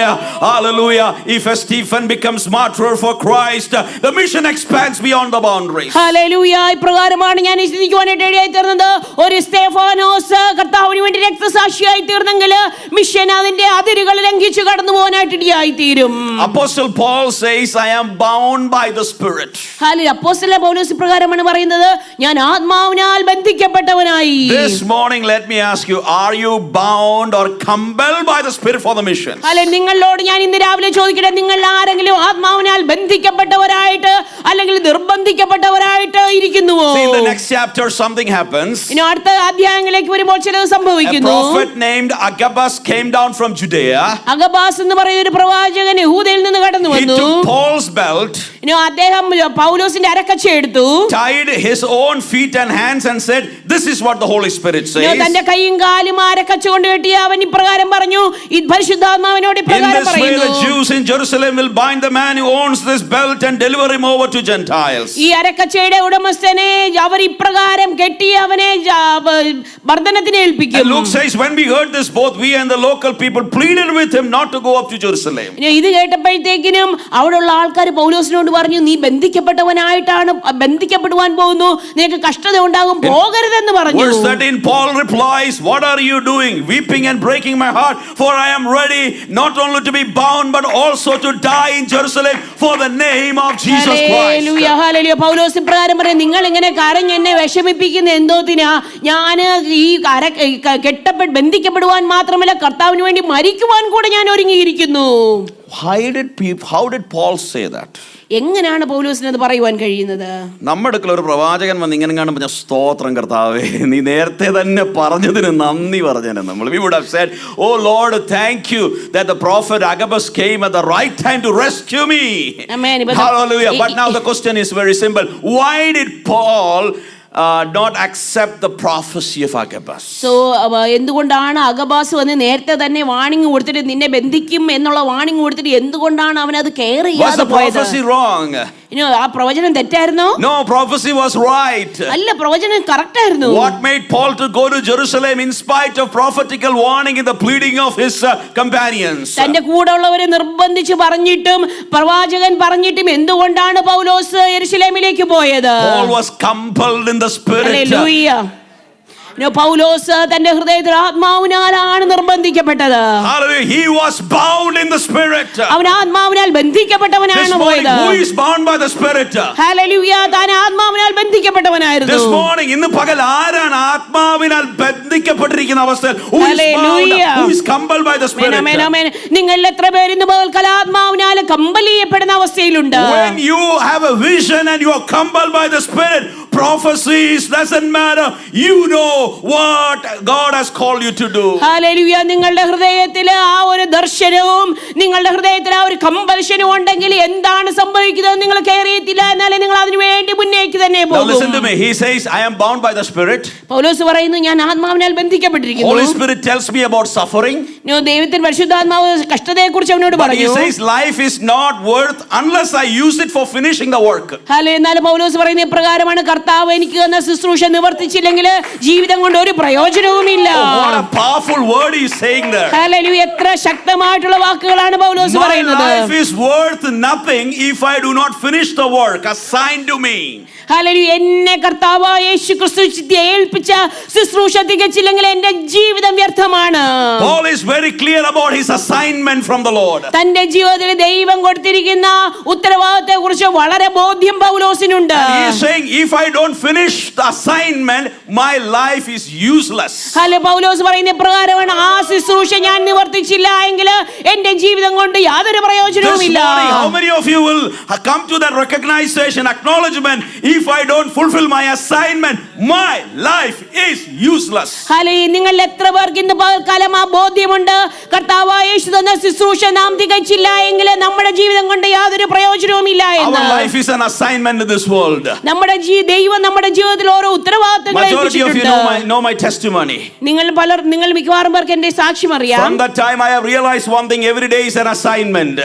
Speaker 1: Hallelujah. If a Stephen becomes martyr for Christ, the mission expands beyond the boundaries.
Speaker 2: Hallelujah. ഇപ്രകാരമാണ് ഞാൻ ചിന്തിക്കുവാനായിട്ട് ഇടയായി തീർന്നത്. ഒരു സ്തെഫാനോസ് കർത്താവിന് വേണ്ടി രക്തസാക്ഷിയായി തീർന്നെങ്കിൽ മിഷൻ അതിന്റെ അതിരുകൾ ലംഘിച്ചു കടന്നു പോകാനായിട്ട് ഇടയായി തീരും.
Speaker 1: Apostle Paul says, I am bound by the Spirit.
Speaker 2: Hallelujah. അപ്പോസ്തലൻ പൗലോസ് ഇപ്രകാരമാണ് പറയുന്നത്, ഞാൻ ആത്മാവിനാൽ ബന്ധിക്കപ്പെട്ടവനായി.
Speaker 1: This morning let me ask you, are you bound or compelled by the Spirit for the mission?
Speaker 2: Hallelujah. നിങ്ങളോട് ഞാൻ ഇന്ന് രാവിലെ ചോദിക്കട്ടെ, നിങ്ങൾ ആരെങ്കിലും ആത്മാവിനാൽ ബന്ധിക്കപ്പെട്ടവരായിട്ട് അല്ലെങ്കിൽ നിർബന്ധിക്കപ്പെട്ടവരായിട്ട് ഇരിക്കുന്നുവോ?
Speaker 1: See, in the next chapter something happens.
Speaker 2: ഇനി അടുത്ത അധ്യായങ്ങളിലേക്ക് വരുമ്പോൾ ചിലത് സംഭവിക്കുന്നു.
Speaker 1: A prophet named Agabus came down from Judea.
Speaker 2: Agabus എന്ന് പറയുന്ന ഒരു പ്രവാചകൻ യഹൂദയിൽ നിന്ന് കടന്നു വന്നു.
Speaker 1: He took Paul's belt.
Speaker 2: ഇനി അദ്ദേഹം പൗലോസിന്റെ അരക്കച്ച എടുത്തു,
Speaker 1: tied his own feet and hands and said, this is what the Holy Spirit says.
Speaker 2: തന്റെ കൈയും കാലും അരക്കച്ച കൊണ്ട് കെട്ടി അവൻ ഇപ്രകാരം പറഞ്ഞു, ഈ പരിശുദ്ധാത്മാവിനോട് ഇപ്രകാരം പറയുന്നു.
Speaker 1: In this way the Jews in Jerusalem will bind the man who owns this belt and deliver him over to Gentiles.
Speaker 2: ഈ അരക്കച്ചയുടെ ഉടമസ്ഥനെ അവർ ഇപ്രകാരം കെട്ടി അവനെ മർദ്ദനത്തിന് ഏൽപ്പിക്കും.
Speaker 1: And Luke says, when we heard this, both we and the local people pleaded with him not to go up to Jerusalem.
Speaker 2: ഇത് കേട്ടപ്പോഴത്തേക്കിനും അവിടെയുള്ള ആൾക്കാർ പൗലോസിനോട് പറഞ്ഞു, നീ ബന്ധിക്കപ്പെട്ടവനായിട്ടാണ്, ബന്ധിക്കപ്പെടുവാൻ പോകുന്നു, നിനക്ക് കഷ്ടത ഉണ്ടാകും, പോകരുതെന്ന് പറഞ്ഞു.
Speaker 1: Verse 13, Paul replies, what are you doing, weeping and breaking my heart, for I am ready not only to be bound but also to die in Jerusalem for the name of Jesus Christ.
Speaker 2: Hallelujah, hallelujah. പൗലോസ് ഇപ്രകാരം പറയും, നിങ്ങൾ ഇങ്ങനെ കരഞ്ഞ് എന്നെ വിഷമിപ്പിക്കുന്ന എന്തോത്തിനാ? ഞാൻ ഈ ബന്ധിക്കപ്പെടുവാൻ മാത്രമല്ല കർത്താവിന് വേണ്ടി മരിക്കുവാൻ കൂടെ ഞാൻ ഒരുങ്ങിയിരിക്കുന്നു.
Speaker 1: How did Paul say that?
Speaker 2: എങ്ങനെയാണ് പൗലോസിന് അത് പറയുവാൻ കഴിയുന്നത്?
Speaker 1: നമ്മുടെ അടുക്കൽ ഒരു പ്രവാചകൻ വന്ന് ഇങ്ങനെ കാണുമ്പോൾ സ്തോത്രം കർത്താവേ, നീ നേരത്തെ തന്നെ പറഞ്ഞതിന് നന്ദി പറഞ്ഞേനെ നമ്മൾ. We would have said, oh Lord, thank you that the prophet Agabus came at the right time to rescue me.
Speaker 2: Amen.
Speaker 1: Hallelujah. But now the question is very simple. Why did Paul not accept the prophecy of Agabus?
Speaker 2: So എന്തുകൊണ്ടാണ് Agabus വന്ന് നേരത്തെ തന്നെ warning കൊടുത്തിട്ട് നിന്നെ ബന്ധിക്കും എന്നുള്ള warning കൊടുത്തിട്ട് എന്തുകൊണ്ടാണ് അവൻ അത് കെയർ ചെയ്യാതെ പോയത്?
Speaker 1: Was the prophecy wrong?
Speaker 2: ആ പ്രവചനം തെറ്റായിരുന്നോ?
Speaker 1: No, prophecy was right.
Speaker 2: അല്ല, പ്രവചനം കറക്റ്റ് ആയിരുന്നു.
Speaker 1: What made Paul to go to Jerusalem in spite of prophetical warning and the pleading of his companions?
Speaker 2: തന്റെ കൂടെ ഉള്ളവരെ നിർബന്ധിച്ച് പറഞ്ഞിട്ടും പ്രവാചകൻ പറഞ്ഞിട്ടും എന്തുകൊണ്ടാണ് പൗലോസ് യെരുശലേമിലേക്ക് പോയത്?
Speaker 1: Paul was compelled in the Spirit.
Speaker 2: Hallelujah. പൗലോസ് തന്റെ ഹൃദയത്തിൽ ആത്മാവിനാലാണ് നിർബന്ധിക്കപ്പെട്ടത്.
Speaker 1: He was bound in the Spirit.
Speaker 2: അവൻ ആത്മാവിനാൽ ബന്ധിക്കപ്പെട്ടവനാണ് പോയത്.
Speaker 1: Who is bound by the Spirit?
Speaker 2: Hallelujah. താൻ ആത്മാവിനാൽ ബന്ധിക്കപ്പെട്ടവനായിരുന്നു.
Speaker 1: This morning, ഇന്ന് പകൽ ആരാണ് ആത്മാവിനാൽ ബന്ധിക്കപ്പെട്ടിരിക്കുന്ന അവസ്ഥ? Who is compelled by the Spirit?
Speaker 2: നിങ്ങൾ എത്ര പേര് ഇന്ന് പകൽ ആത്മാവിനാൽ കമ്പൽ ചെയ്യപ്പെടുന്ന അവസ്ഥയിലുണ്ട്?
Speaker 1: When you have a vision and you are compelled by the Spirit, prophecies doesn't matter. You know what God has called you to do.
Speaker 2: Hallelujah. നിങ്ങളുടെ ഹൃദയത്തിൽ ആ ഒരു ദർശനവും നിങ്ങളുടെ ഹൃദയത്തിൽ ആ ഒരു കമ്പൽഷനും ഉണ്ടെങ്കിൽ എന്താണ് സംഭവിക്കുന്നത് നിങ്ങൾ കെയർ ചെയ്യത്തില്ല, എന്നാലേ നിങ്ങൾ അതിനു വേണ്ടി മുന്നേക്ക് തന്നെ പോകും.
Speaker 1: Listen to me. He says, I am bound by the Spirit.
Speaker 2: പൗലോസ് പറയുന്നു, ഞാൻ ആത്മാവിനാൽ ബന്ധിക്കപ്പെട്ടിരിക്കുന്നു.
Speaker 1: Holy Spirit tells me about suffering.
Speaker 2: ദൈവത്തിന്റെ പരിശുദ്ധാത്മാവ് കഷ്ടതയെക്കുറിച്ച് അവനോട് പറഞ്ഞു.
Speaker 1: He says life is not worth unless I use it for finishing the work.
Speaker 2: എന്നാൽ പൗലോസ് പറയുന്ന ഇപ്രകാരമാണ്, കർത്താവ് എനിക്ക് തന്ന ശുശ്രൂഷ നിവർത്തിച്ചില്ലെങ്കിൽ ജീവിതം കൊണ്ട് ഒരു പ്രയോജനവുമില്ല.
Speaker 1: What a powerful word he is saying there.
Speaker 2: Hallelujah. എത്ര ശക്തമായിട്ടുള്ള വാക്കുകളാണ് പൗലോസ് പറയുന്നത്.
Speaker 1: My life is worth nothing if I do not finish the work assigned to me.
Speaker 2: Hallelujah. എന്നെ കർത്താവായ യേശുക്രിസ്തു ഏൽപ്പിച്ച ശുശ്രൂഷ തികച്ചില്ലെങ്കിൽ എന്റെ ജീവിതം വ്യർത്ഥമാണ്.
Speaker 1: Paul is very clear about his assignment from the Lord.
Speaker 2: തന്റെ ജീവിതത്തിൽ ദൈവം കൊടുത്തിരിക്കുന്ന ഉത്തരവാദിത്തത്തെക്കുറിച്ച് വളരെ ബോധ്യം പൗലോസിനുണ്ട്.
Speaker 1: He is saying, if I don't finish the assignment, my life is useless.
Speaker 2: പൗലോസ് പറയുന്ന പ്രകാരമാണ്, ആ ശുശ്രൂഷ ഞാൻ നിവർത്തിച്ചില്ല എങ്കിൽ എന്റെ ജീവിതം കൊണ്ട് യാതൊരു പ്രയോജനവുമില്ല.
Speaker 1: How many of you will come to that recognition, acknowledgement, if I don't fulfill my assignment, my life is useless?
Speaker 2: നിങ്ങൾ എത്ര പേർക്ക് ഇന്ന് പകൽക്കാലം ആ ബോധ്യമുണ്ട്, കർത്താവായ യേശു തന്ന ശുശ്രൂഷ നാം തികച്ചില്ല എങ്കിൽ നമ്മുടെ ജീവിതം കൊണ്ട് യാതൊരു പ്രയോജനവുമില്ല എന്ന്.
Speaker 1: Our life is an assignment in this world.
Speaker 2: നമ്മുടെ ദൈവം നമ്മുടെ ജീവിതത്തിൽ ഓരോ ഉത്തരവാദിത്തങ്ങൾ
Speaker 1: ഏൽപ്പിച്ചിട്ടുണ്ട്. Know my testimony.
Speaker 2: നിങ്ങൾ മിക്കവാറും പേർക്ക് എന്റെ സാക്ഷ്യം അറിയാം.
Speaker 1: From that time I have realized one thing, every day is an assignment.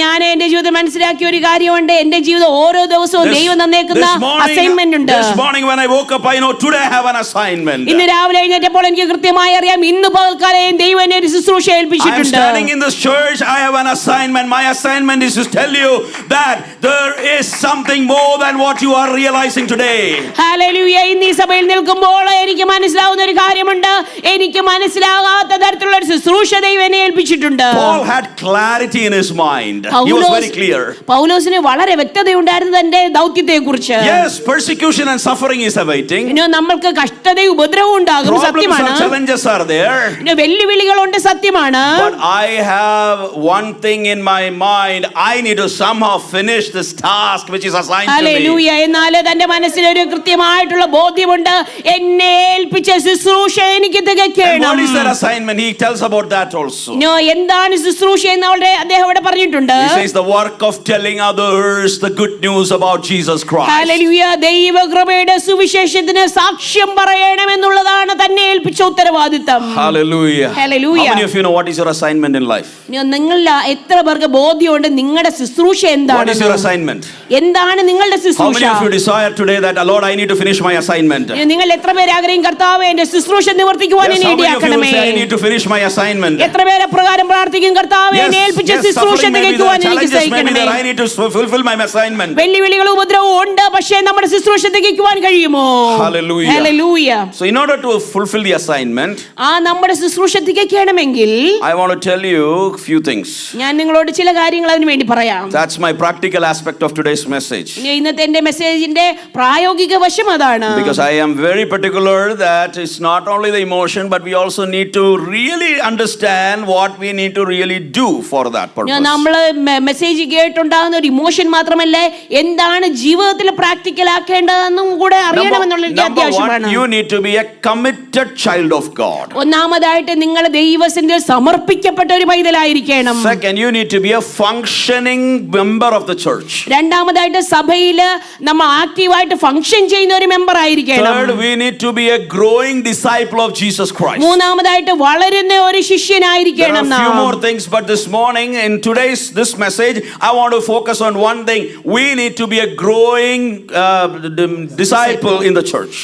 Speaker 2: ഞാൻ എന്റെ ജീവിതത്തിൽ മനസ്സിലാക്കിയ ഒരു കാര്യമുണ്ട്, എന്റെ ജീവിതം ഓരോ ദിവസവും ദൈവം തന്നേക്കുന്ന അസൈൻമെന്റ് ഉണ്ട്.
Speaker 1: This morning when I woke up up, I know today I have an assignment.
Speaker 2: ഇന്ന് രാവിലെ എഴുന്നേറ്റപ്പോൾ എനിക്ക് കൃത്യമായി അറിയാം ഇന്ന് പകൽക്കാലം ദൈവം എന്നെ ഒരു ശുശ്രൂഷ
Speaker 1: I am
Speaker 2: ഏൽപ്പിച്ചിട്ടുണ്ട്.
Speaker 1: standing in this church, I have an assignment. My assignment is to tell you that there is something more than what you are realizing today.
Speaker 2: Hallelujah. ഇന്ന് ഈ സഭയിൽ നിൽക്കുമ്പോൾ എനിക്ക് മനസ്സിലാവുന്ന ഒരു കാര്യമുണ്ട്. എനിക്ക് മനസ്സിലാകാത്ത തരത്തിലുള്ള ഒരു ശുശ്രൂഷ ദൈവം എന്നെ ഏൽപ്പിച്ചിട്ടുണ്ട്.
Speaker 1: Paul had clarity in his mind. He was very clear.
Speaker 2: പൗലോസിന് വളരെ വ്യക്തതയുണ്ടായിരുന്നു തന്റെ ദൗത്യത്തെക്കുറിച്ച്.
Speaker 1: Yes, persecution and suffering is awaiting.
Speaker 2: നമ്മൾക്ക് കഷ്ടതയും ഉപദ്രവവും ഉണ്ടാകും, സത്യമാണ്.
Speaker 1: Challenges are there.
Speaker 2: വെല്ലുവിളികളുണ്ട്, സത്യമാണ്.
Speaker 1: But I have one thing in my mind. I need to somehow finish this task which is assigned to me.
Speaker 2: Hallelujah. എന്നാൽ തന്റെ മനസ്സിൽ ഒരു കൃത്യമായിട്ടുള്ള ബോധ്യമുണ്ട്, എന്നെ ഏൽപ്പിച്ച ശുശ്രൂഷ എനിക്ക് തികയ്ക്കണം.
Speaker 1: What is that assignment? He tells about that also.
Speaker 2: എന്താണ് ശുശ്രൂഷ എന്ന് അദ്ദേഹം അവിടെ പറഞ്ഞിട്ടുണ്ട്.
Speaker 1: He says the work of telling others the good news about Jesus Christ.
Speaker 2: ഹല്ലേലൂയ. ദൈവകൃപയുടെ സുവിശേഷത്തിന് സാക്ഷ്യം പറയണം എന്നുള്ളതാണ് തന്നെ ഏൽപ്പിച്ച ഉത്തരവാദിത്തം.
Speaker 1: Hallelujah.
Speaker 2: Hallelujah.
Speaker 1: How many of you know what is your assignment in life?
Speaker 2: നിങ്ങൾ എത്ര പേർക്ക് ബോധ്യമുണ്ട് നിങ്ങളുടെ ശുശ്രൂഷ എന്താണ്?
Speaker 1: What is your assignment?
Speaker 2: എന്താണ് നിങ്ങളുടെ
Speaker 1: How
Speaker 2: ശുശ്രൂഷ?
Speaker 1: many of you desire today that Lord I need to finish my assignment?
Speaker 2: നിങ്ങൾ എത്ര പേര് ആഗ്രഹിക്കും കർത്താവേ എന്റെ ശുശ്രൂഷ നിവർത്തിക്കുവാൻ എന്നെ ഇടയാക്കണമേ?
Speaker 1: I need to finish my assignment.
Speaker 2: എത്ര പേര് പ്രകാരം പ്രാർത്ഥിക്കും കർത്താവേ എന്നെ ഏൽപ്പിച്ച ശുശ്രൂഷ തികയ്ക്കുവാൻ എനിക്ക് സഹായിക്കണമേ?
Speaker 1: I need to fulfill my assignment.
Speaker 2: വെല്ലുവിളികളും ഉപദ്രവവും ഉണ്ട്, പക്ഷേ നമ്മുടെ ശുശ്രൂഷ തികയ്ക്കുവാൻ കഴിയുമോ?
Speaker 1: Hallelujah.
Speaker 2: Hallelujah.
Speaker 1: So in order to fulfill the assignment,
Speaker 2: നമ്മുടെ ശുശ്രൂഷ തികയ്ക്കണമെങ്കിൽ
Speaker 1: I want to tell you a few things.
Speaker 2: ഞാൻ നിങ്ങളോട് ചില കാര്യങ്ങൾ അതിനു വേണ്ടി പറയാം.
Speaker 1: That's my practical aspect of today's message.
Speaker 2: ഇന്നത്തെ എന്റെ മെസ്സേജിന്റെ പ്രായോഗിക വശം അതാണ്.
Speaker 1: Because I am very particular that it's not only the emotion but we also need to really understand what we need to really do for that purpose.
Speaker 2: നമ്മൾ message കേട്ടുണ്ടാകുന്ന ഒരു emotion മാത്രമല്ല, എന്താണ് ജീവിതത്തിൽ പ്രാക്ടിക്കൽ ആക്കേണ്ടതെന്നും കൂടെ അറിയണമെന്നുള്ള അത്യാവശ്യമാണ്.
Speaker 1: You need to be a committed child of God.
Speaker 2: ഒന്നാമതായിട്ട് നിങ്ങൾ ദൈവസന്നിധിയിൽ സമർപ്പിക്കപ്പെട്ട ഒരു പൈതലായിരിക്കണം.
Speaker 1: Second, you need to be a functioning member of the church.
Speaker 2: രണ്ടാമതായിട്ട് സഭയിൽ നമ്മൾ ആക്റ്റീവായിട്ട് ഫംഗ്ഷൻ ചെയ്യുന്ന ഒരു മെമ്പർ ആയിരിക്കണം.
Speaker 1: Third, we need to be a growing disciple of Jesus Christ.
Speaker 2: മൂന്നാമതായിട്ട് വളരുന്ന ഒരു ശിഷ്യനായിരിക്കണം.
Speaker 1: There are few more things, but this morning in this message I want to focus on one thing. We need to be a growing disciple in the church.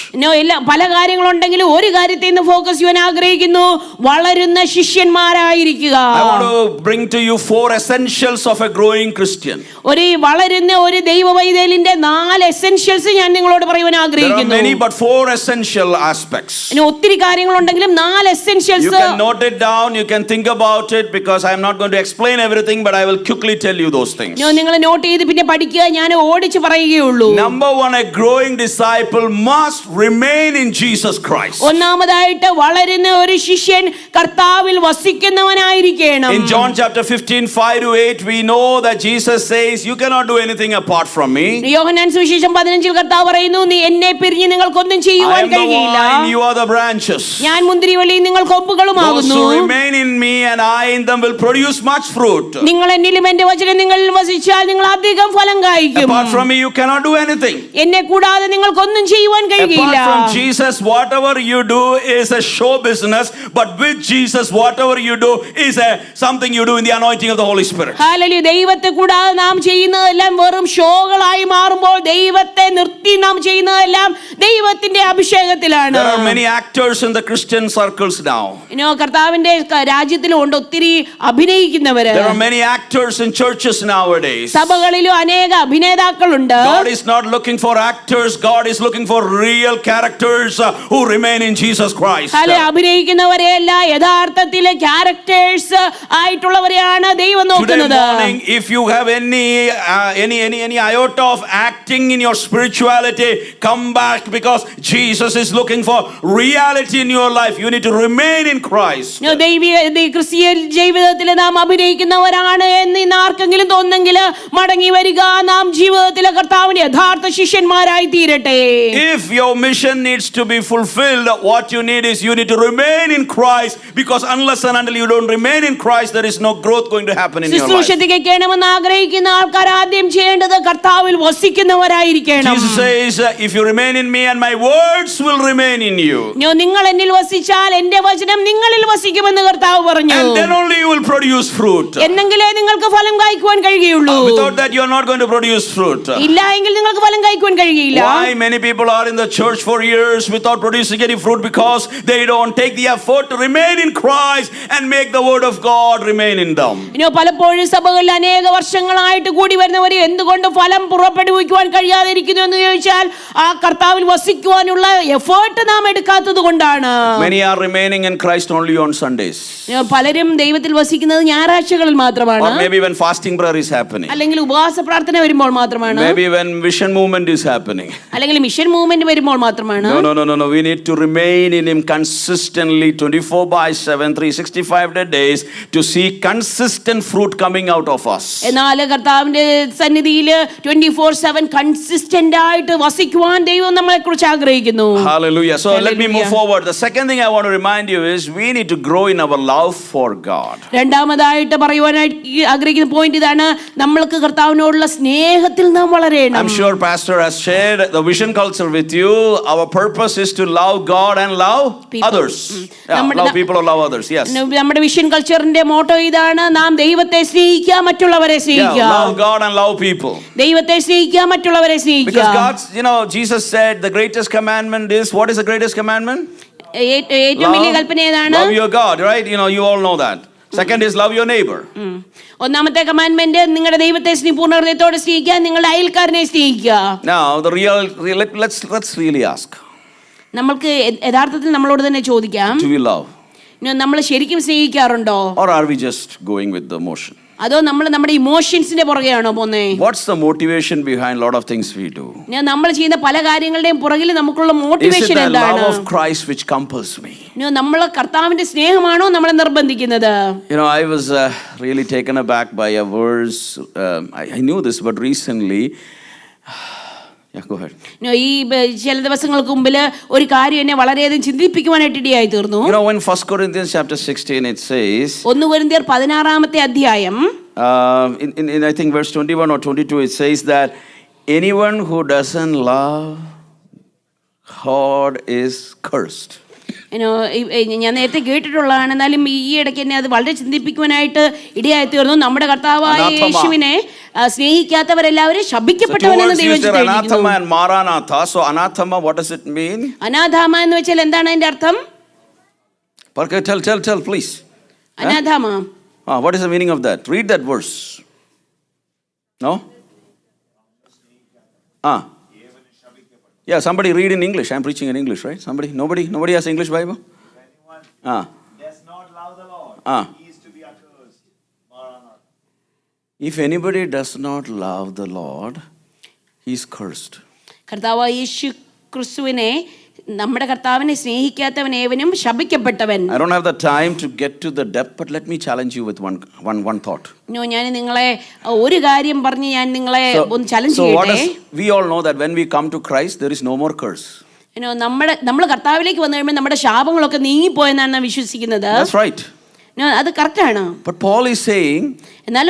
Speaker 2: പല കാര്യങ്ങളുണ്ടെങ്കിലും ഒരു കാര്യത്തിൽ നിന്ന് focus ചെയ്യാൻ ആഗ്രഹിക്കുന്നു, വളരുന്ന ശിഷ്യന്മാരായിരിക്കുക.
Speaker 1: I want to bring to you 4 essentials of a growing Christian.
Speaker 2: ഒരു വളരുന്ന ഒരു ദൈവവൈതലിന്റെ 4 എസെൻഷ്യൽസ് ഞാൻ നിങ്ങളോട് പറയുവാൻ ആഗ്രഹിക്കുന്നു.
Speaker 1: There are many but 4 essential aspects.
Speaker 2: ഒത്തിരി കാര്യങ്ങളുണ്ടെങ്കിലും 4 essentials.
Speaker 1: You can note it down, you can think about it, because I am not going to explain everything, but I will quickly tell you those things.
Speaker 2: നിങ്ങൾ not ചെയ്ത് പിന്നെ പഠിക്കുക, ഞാൻ ഓടിച്ച് പറയുകയുള്ളൂ.
Speaker 1: Number 1, a growing disciple must remain in Jesus Christ.
Speaker 2: ഒന്നാമതായിട്ട് വളരുന്ന ഒരു ശിഷ്യൻ കർത്താവിൽ വസിക്കുന്നവനായിരിക്കണം.
Speaker 1: In John chapter 15:5-8 we know that Jesus says you cannot do anything apart from me.
Speaker 2: യോഹന്നാൻ സുവിശേഷം 15 കർത്താവ് പറയുന്നു, നീ എന്നെ പിരിഞ്ഞ് നിങ്ങൾക്കൊന്നും ചെയ്യുവാൻ കഴിയില്ല.
Speaker 1: I am the vine, you are the branches.
Speaker 2: ഞാൻ മുന്തിരിവള്ളിയും നിങ്ങൾ കൊമ്പുകളുമാകുന്നു.
Speaker 1: Those who remain in me and I in them will produce much fruit.
Speaker 2: നിങ്ങൾ എന്നിലും എന്റെ വചനം നിങ്ങളിൽ വസിച്ചാൽ നിങ്ങൾ അധികം ഫലം കായ്ക്കും.
Speaker 1: Apart from me you cannot do anything.
Speaker 2: എന്നെ കൂടാതെ നിങ്ങൾക്കൊന്നും ചെയ്യുവാൻ കഴിയില്ല.
Speaker 1: Apart from Jesus whatever you do is a show business, but with Jesus whatever you do is something you do in the anointing of the Holy Spirit.
Speaker 2: Hallelujah. ദൈവത്തെ കൂടാതെ നാം ചെയ്യുന്നതെല്ലാം വെറും ഷോകളായി മാറുമ്പോൾ ദൈവത്തെ നിർത്തി നാം ചെയ്യുന്നതെല്ലാം ദൈവത്തിന്റെ അഭിഷേകത്തിലാണ്.
Speaker 1: There are many actors in the Christian circles now.
Speaker 2: കർത്താവിന്റെ രാജ്യത്തിലുണ്ട് ഒത്തിരി അഭിനയിക്കുന്നവര്.
Speaker 1: There are many actors in churches nowadays.
Speaker 2: സഭകളിലും അനേക അഭിനേതാക്കളുണ്ട്.
Speaker 1: God is not looking for actors, God is looking for real characters who remain in Jesus Christ.
Speaker 2: അഭിനയിക്കുന്നവരെയല്ല, യഥാർത്ഥത്തിലെ characters ആയിട്ടുള്ളവരെയാണ് ദൈവം നോക്കുന്നത്.
Speaker 1: Today morning if you have any iota of acting in your spirituality, come back, because Jesus is looking for reality in your life. You need to remain in Christ.
Speaker 2: ക്രിസ്തീയ ജീവിതത്തിൽ നാം അഭിനയിക്കുന്നവരാണ് എന്ന് ഇന്ന് ആർക്കെങ്കിലും തോന്നുന്നെങ്കിൽ മടങ്ങി വരിക, നാം ജീവിതത്തിലെ കർത്താവിന്റെ യഥാർത്ഥ ശിഷ്യന്മാരായി തീരട്ടെ.
Speaker 1: If your mission needs to be fulfilled, what you need is you need to remain in Christ, because unless and until you don't remain in Christ there is no growth going to happen in your life.
Speaker 2: ശുശ്രൂഷ തികയ്ക്കണമെന്ന് ആഗ്രഹിക്കുന്ന ആൾക്കാർ ആദ്യം ചെയ്യേണ്ടത് കർത്താവിൽ വസിക്കുന്നവരായിരിക്കണം.
Speaker 1: Jesus says if you remain in me and my words will remain remain in you.
Speaker 2: നിങ്ങൾ എന്നിൽ വസിച്ചാൽ എന്റെ വചനം നിങ്ങളിൽ വസിക്കുമെന്ന് കർത്താവ് പറഞ്ഞു.
Speaker 1: And then only you will produce fruit.
Speaker 2: എന്നെങ്കിലേ നിങ്ങൾക്ക് ഫലം കായ്ക്കുവാൻ കഴിയുകയുള്ളൂ.
Speaker 1: Without that you are not going to produce fruit.
Speaker 2: ഇല്ല എങ്കിൽ നിങ്ങൾക്ക് ഫലം കായ്ക്കുവാൻ കഴിയില്ല.
Speaker 1: Why many people are in the church for years without producing any fruit? Because they don't take the effort to remain in Christ and make the word of God remain in them.
Speaker 2: പലപ്പോഴും സഭകളിൽ അനേക വർഷങ്ങളായിട്ട് കൂടി വരുന്നവർ എന്തുകൊണ്ട് ഫലം പുറപ്പെടുവിക്കുവാൻ കഴിയാതെ ഇരിക്കുന്നു എന്ന് ചോദിച്ചാൽ ആ കർത്താവിൽ വസിക്കുവാനുള്ള എഫേർട്ട് നാം എടുക്കാത്തത് കൊണ്ടാണ്.
Speaker 1: Many are remaining in Christ only on Sundays.
Speaker 2: പലരും ദൈവത്തിൽ വസിക്കുന്നത് ഞായറാഴ്ചകളിൽ മാത്രമാണ്.
Speaker 1: Or maybe when fasting prayer is happening.
Speaker 2: അല്ലെങ്കിൽ ഉപവാസ പ്രാർത്ഥന വരുമ്പോൾ മാത്രമാണ്.
Speaker 1: Maybe when vision movement is happening.
Speaker 2: അല്ലെങ്കിൽ മിഷൻ മൂവ്മെന്റ് വരുമ്പോൾ മാത്രമാണ്.
Speaker 1: No. We need to remain in Him consistently 24/7, 365 days to see consistent fruit coming out of us.
Speaker 2: എന്നാൽ കർത്താവിന്റെ സന്നിധിയിൽ 24/7 കൺസിസ്റ്റന്റ് ആയിട്ട് വസിക്കുവാൻ ദൈവം നമ്മളെക്കുറിച്ച് ആഗ്രഹിക്കുന്നു.
Speaker 1: Hallelujah. So let me move forward. The second thing I want to remind you is we need to grow in our love for God.
Speaker 2: രണ്ടാമതായിട്ട് പറയുവാനായിട്ട് ആഗ്രഹിക്കുന്ന point ഇതാണ്, നമ്മൾക്ക് കർത്താവിനോടുള്ള സ്നേഹത്തിൽ നാം വളരണം.
Speaker 1: I'm sure Pastor has shared the vision culture with you. Our purpose is to love God and love others. Love people or love others. Yes.
Speaker 2: നമ്മുടെ vision കൾച്ചറിന്റെ motto ഇതാണ്, നാം ദൈവത്തെ സ്നേഹിക്കുക, മറ്റുള്ളവരെ സ്നേഹിക്കുക.
Speaker 1: Love God and love people.
Speaker 2: ദൈവത്തെ സ്നേഹിക്കുക, മറ്റുള്ളവരെ സ്നേഹിക്കുക.
Speaker 1: Because God's, Jesus said the greatest commandment is, what is the greatest commandment?
Speaker 2: ഏറ്റവും വലിയ കൽപ്പന ഏതാണ്?
Speaker 1: Love your God, right? You all know that. Second is love your neighbor.
Speaker 2: ഒന്നാമത്തെ commandment നിങ്ങളുടെ ദൈവത്തെ പൂർണ്ണ ഹൃദയത്തോടെ സ്നേഹിക്കുക, നിങ്ങളുടെ അയൽക്കാരനെ സ്നേഹിക്കുക.
Speaker 1: Now let's really ask.
Speaker 2: നമ്മൾക്ക് യഥാർത്ഥത്തിൽ നമ്മളോട് തന്നെ ചോദിക്കാം,
Speaker 1: do we love?
Speaker 2: നമ്മൾ ശരിക്കും സ്നേഹിക്കാറുണ്ടോ?
Speaker 1: Or are we just going with the motion?
Speaker 2: അതോ നമ്മൾ നമ്മുടെ ഇമോഷൻസിന്റെ പുറകെയാണോ പോന്നേ?
Speaker 1: What's the motivation behind lot of things we do?
Speaker 2: നമ്മൾ ചെയ്യുന്ന പല കാര്യങ്ങളുടെയും പുറകിൽ നമുക്കുള്ള മോട്ടിവേഷൻ എന്താണ്?
Speaker 1: Is it the love of Christ which compels me?
Speaker 2: നമ്മൾ കർത്താവിന്റെ സ്നേഹമാണോ നമ്മളെ നിർബന്ധിക്കുന്നത്?
Speaker 1: I was really taken aback by a verse. I knew this, but recently go ahead.
Speaker 2: ഈ ചില ദിവസങ്ങൾക്ക് മുമ്പിൽ ഒരു കാര്യം എന്നെ വളരെയധികം ചിന്തിപ്പിക്കുവാനായിട്ട് ഇടയായി തീർന്നു.
Speaker 1: When 1 Corinthians chapter 16 it says,
Speaker 2: 1 കൊരിന്ത്യർ 16-ാമത്തെ അധ്യായം
Speaker 1: in I think verse 21 or 22 it says that anyone who doesn't love God is cursed.
Speaker 2: ഞാൻ നേരത്തെ കേട്ടിട്ടുള്ളതാണ്, എന്നാലും ഈ ഇടയ്ക്ക് എന്നെ അത് വളരെ ചിന്തിപ്പിക്കുവാനായിട്ട് ഇടയായി തീർന്നു. നമ്മുടെ കർത്താവായ യേശുവിനെ സ്നേഹിക്കാത്തവരെല്ലാവരും ശപിക്കപ്പെട്ടവനെന്ന് ദൈവം
Speaker 1: anathema and maranatha. So anathema, what does it mean?
Speaker 2: അനാഥാമ എന്ന് വെച്ചാൽ എന്താണ് അതിന്റെ അർത്ഥം?
Speaker 1: Tell please.
Speaker 2: അനാഥാമ.
Speaker 1: What is the meaning of that? Read that verse. No? Yeah, somebody read in English. I'm preaching in English, right? Nobody has English Bible?
Speaker 3: Anyone does not love the Lord, he is to be accursed. Maranatha.
Speaker 1: If anybody does not love the Lord, he is cursed.
Speaker 2: കർത്താവായ യേശു ക്രിസ്തുവിനെ, നമ്മുടെ കർത്താവിനെ സ്നേഹിക്കാത്തവനേവനും ശപിക്കപ്പെട്ടവൻ.
Speaker 1: I don't have the time to get to the depth, but let me challenge you with one thought.
Speaker 2: ഞാൻ നിങ്ങളെ ഒരു കാര്യം പറഞ്ഞ് ഞാൻ നിങ്ങളെ ഒന്ന് ചലഞ്ച് ചെയ്യട്ടെ.
Speaker 1: We all know that when we come to Christ there is no more curse.
Speaker 2: നമ്മൾ കർത്താവിലേക്ക് വന്നു കഴിയുമ്പോൾ നമ്മുടെ ശാപങ്ങളൊക്കെ നീങ്ങിപ്പോയെന്നാണ് ഞാൻ വിശ്വസിക്കുന്നത്.
Speaker 1: That's right.
Speaker 2: അത് കറക്റ്റാണ്.
Speaker 1: But Paul is saying,
Speaker 2: എന്നാൽ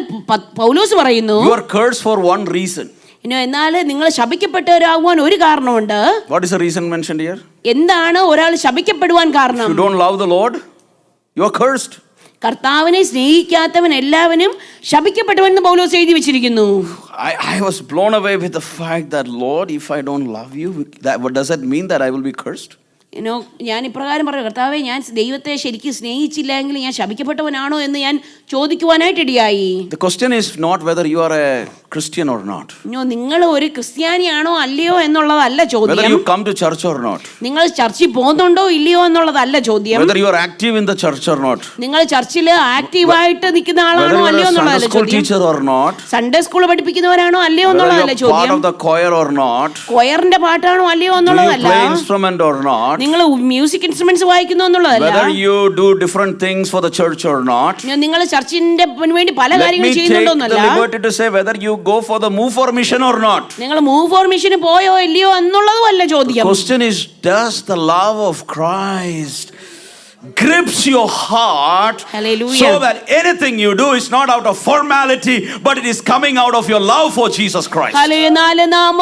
Speaker 2: പൗലോസ് പറയുന്നു,
Speaker 1: you are cursed for one reason.
Speaker 2: എന്നാൽ നിങ്ങൾ ശപിക്കപ്പെട്ടവരാകുവാൻ ഒരു കാരണമുണ്ട്.
Speaker 1: What is the reason mentioned here?
Speaker 2: എന്താണ് ഒരാൾ ശപിക്കപ്പെടുവാൻ കാരണം?
Speaker 1: If you don't love the Lord, you are cursed.
Speaker 2: കർത്താവിനെ സ്നേഹിക്കാത്തവൻ എല്ലാവനും ശപിക്കപ്പെട്ടവനെന്ന് പൗലോസ് എഴുതി വെച്ചിരിക്കുന്നു.
Speaker 1: I was blown away with the fact that, Lord, if I don't love you, what does that mean, that I will be cursed?
Speaker 2: ഞാൻ ഇപ്രകാരം പറഞ്ഞു, കർത്താവേ, ഞാൻ ദൈവത്തെ ശരിക്കും സ്നേഹിച്ചില്ല എങ്കിൽ ഞാൻ ശപിക്കപ്പെട്ടവനാണോ എന്ന് ഞാൻ ചോദിക്കുവാനായിട്ട് ഇടയായി.
Speaker 1: The question is not whether you are a Christian or not.
Speaker 2: നിങ്ങൾ ഒരു ക്രിസ്ത്യാനിയാണോ അല്ലയോ എന്നുള്ളതല്ല ചോദ്യം.
Speaker 1: Whether you come to church or not.
Speaker 2: നിങ്ങൾ ചർച്ചിൽ പോകുന്നുണ്ടോ ഇല്ലയോ എന്നുള്ളതല്ല ചോദ്യം.
Speaker 1: Whether you are active in the church or not.
Speaker 2: നിങ്ങൾ ചർച്ചിൽ ആക്റ്റീവായിട്ട് നിൽക്കുന്ന ആളാണോ അല്ലയോ എന്നുള്ളതല്ല ചോദ്യം.
Speaker 1: Teacher or not.
Speaker 2: Sunday school പഠിപ്പിക്കുന്നവരാണോ അല്ലയോ എന്നുള്ളതല്ല ചോദ്യം.
Speaker 1: Part of the choir or not.
Speaker 2: കൊയറിന്റെ പാട്ടാണോ അല്ലയോ എന്നുള്ളതല്ല.
Speaker 1: Do you play instrument or not.
Speaker 2: നിങ്ങൾ മ്യൂസിക് ഇൻസ്ട്രുമെന്റ്സ് വായിക്കുന്നു എന്നുള്ളതല്ല.
Speaker 1: Whether you do different things for the church or not.
Speaker 2: നിങ്ങൾ ചർച്ചിന്റെ വേണ്ടി പല കാര്യങ്ങൾ ചെയ്യുന്നുണ്ടോ എന്നല്ല.
Speaker 1: Let me take the liberty to say whether you go for the move for mission or not.
Speaker 2: നിങ്ങൾ മൂവ് ഫോർ മിഷന് പോയോ ഇല്ലയോ എന്നുള്ളതും അല്ല ചോദ്യം.
Speaker 1: The question is, does the love of Christ
Speaker 3: grips your heart.
Speaker 2: Hallelujah.
Speaker 3: So that anything you do is not out of formality, but it is coming out of your love for Jesus Christ.
Speaker 2: Hallelujah. നാം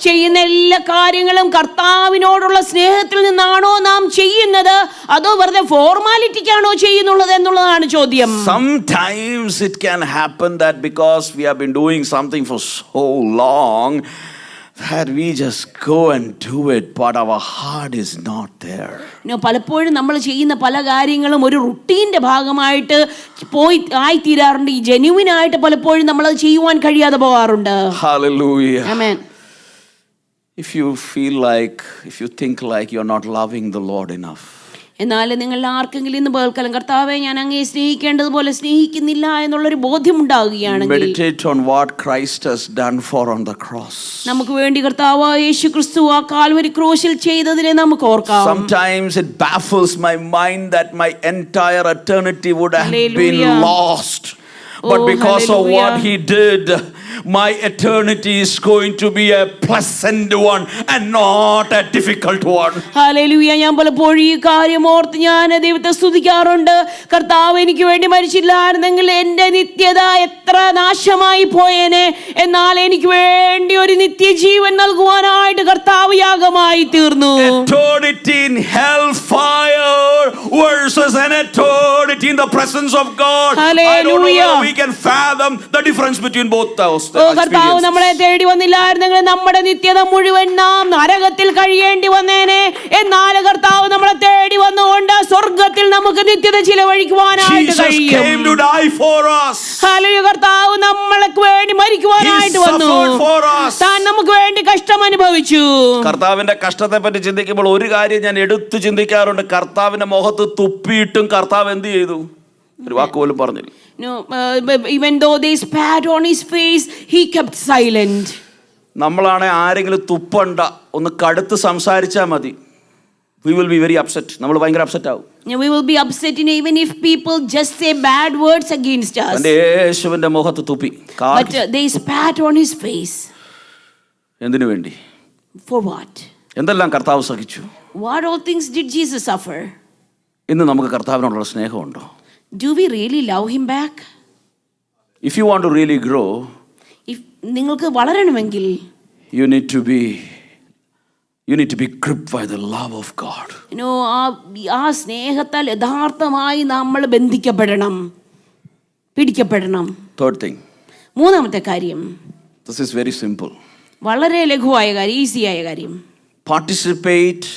Speaker 2: ചെയ്യുന്ന എല്ലാ കാര്യങ്ങളും കർത്താവിനോടുള്ള സ്നേഹത്തിൽ നിന്നാണോ നാം ചെയ്യുന്നത്, അതോ വെറുതെ ഫോർമാലിറ്റിക്കാണോ ചെയ്യുന്നുള്ളത് എന്നുള്ളതാണ് ചോദ്യം.
Speaker 3: Sometimes it can happen that because we have been doing something for so long that we just go and do it, but our heart is not there.
Speaker 2: പലപ്പോഴും നമ്മൾ ചെയ്യുന്ന പല കാര്യങ്ങളും ഒരു റുട്ടീന്റെ ഭാഗമായിട്ട് പോയി ആയിത്തീരാറുണ്ട്. ഈ ജെന്യുവിൻ ആയിട്ട് പലപ്പോഴും നമ്മൾ അത് ചെയ്യുവാൻ കഴിയാതെ പോകാറുണ്ട്.
Speaker 3: Hallelujah.
Speaker 2: Amen.
Speaker 3: If you think like you're not loving the Lord enough,
Speaker 2: എന്നാൽ നിങ്ങൾ ആർക്കെങ്കിലും ഇന്ന് പകൽക്കാലം കർത്താവെ ഞാൻ അങ്ങയെ സ്നേഹിക്കേണ്ടതുപോലെ സ്നേഹിക്കുന്നില്ല എന്നുള്ളൊരു ബോധ്യം ഉണ്ടാകുകയാണെങ്കിൽ,
Speaker 3: meditate on what Christ has done for on the cross.
Speaker 2: നമുക്ക് വേണ്ടി കർത്താവ് യേശു ക്രിസ്തു ആ കാൽവരി ക്രൂശിൽ ചെയ്തതിനെ നമുക്ക് ഓർക്കാം.
Speaker 3: Sometimes it baffles my mind that my entire eternity would have been lost, but because of what he did, my eternity is going to be a pleasant one and not a difficult one.
Speaker 2: Hallelujah. ഞാൻ പലപ്പോഴും ഈ കാര്യം ഓർത്ത് ഞാൻ ദൈവത്തെ സ്തുതിക്കാറുണ്ട്. കർത്താവ് എനിക്ക് വേണ്ടി മരിച്ചില്ലായിരുന്നെങ്കിൽ എൻ്റെ നിത്യത എത്ര നാശമായി പോയേനെ. എന്നാൽ എനിക്ക് വേണ്ടി ഒരു നിത്യജീവൻ നൽകുവാനായിട്ട് കർത്താവ് യാഗമായി തീർന്നു.
Speaker 3: Eternity in hellfire versus an eternity in the presence of God. I don't know whether we can fathom the difference between both those.
Speaker 2: കർത്താവ് നമ്മളെ തേടി വന്നില്ലായിരുന്നെങ്കിൽ നമ്മുടെ നിത്യത മുഴുവൻ നാം നരകത്തിൽ കഴിയേണ്ടി വന്നേനെ. എന്നാൽ കർത്താവ് നമ്മളെ തേടി വന്നുകൊണ്ട് സ്വർഗ്ഗത്തിൽ നമുക്ക് നിത്യത ചിലവഴിക്കുവാനായിട്ട് കഴിയും. ഹല്ലേലൂയ. കർത്താവ് നമ്മൾക്ക് വേണ്ടി മരിക്കുവാനായിട്ട് വന്നു. താൻ നമുക്ക് വേണ്ടി കഷ്ടം അനുഭവിച്ചു.
Speaker 3: കർത്താവിന്റെ കഷ്ടത്തെ പറ്റി ചിന്തിക്കുമ്പോൾ ഒരു കാര്യം ഞാൻ എടുത്തു ചിന്തിക്കാറുണ്ട്. കർത്താവിന്റെ മുഖത്ത് തുപ്പിയിട്ടും കർത്താവ് എന്ത് ചെയ്തു? ഒരു വാക്ക് പോലും പറഞ്ഞില്ല.
Speaker 2: No, even though they spat on his face, he kept silent.
Speaker 3: നമ്മളാണെ ആരെങ്കിലും തുപ്പണ്ട, ഒന്ന് കടുത്ത് സംസാരിച്ചാൽ മതി, we will be very upset. നമ്മൾ ഭയങ്കര അപ്സെറ്റ് ആവും.
Speaker 2: We will be upset even if people just say bad words against us.
Speaker 3: യേശുവിന്റെ മുഖത്ത് തുപ്പി.
Speaker 2: But they spat on his face.
Speaker 3: എന്തിനു വേണ്ടി?
Speaker 2: For what?
Speaker 3: എന്തെല്ലാം കർത്താവ് സഹിച്ചു?
Speaker 2: What all things did Jesus suffer?
Speaker 3: ഇന്ന് നമുക്ക് കർത്താവിനോടുള്ള സ്നേഹമുണ്ടോ?
Speaker 2: Do we really love him back?
Speaker 3: If you want to really grow,
Speaker 2: if നിങ്ങൾക്ക് വളരണമെങ്കിൽ
Speaker 3: you need to be gripped by the love of God.
Speaker 2: ആ സ്നേഹത്താൽ യഥാർത്ഥമായി നമ്മൾ ബന്ധിക്കപ്പെടണം, പിടിക്കപ്പെടണം.
Speaker 3: Third thing.
Speaker 2: മൂന്നാമത്തെ കാര്യം,
Speaker 3: this is very simple.
Speaker 2: വളരെ ലഘുവായ കാര്യം, ഈസിയായ കാര്യം.
Speaker 3: Participate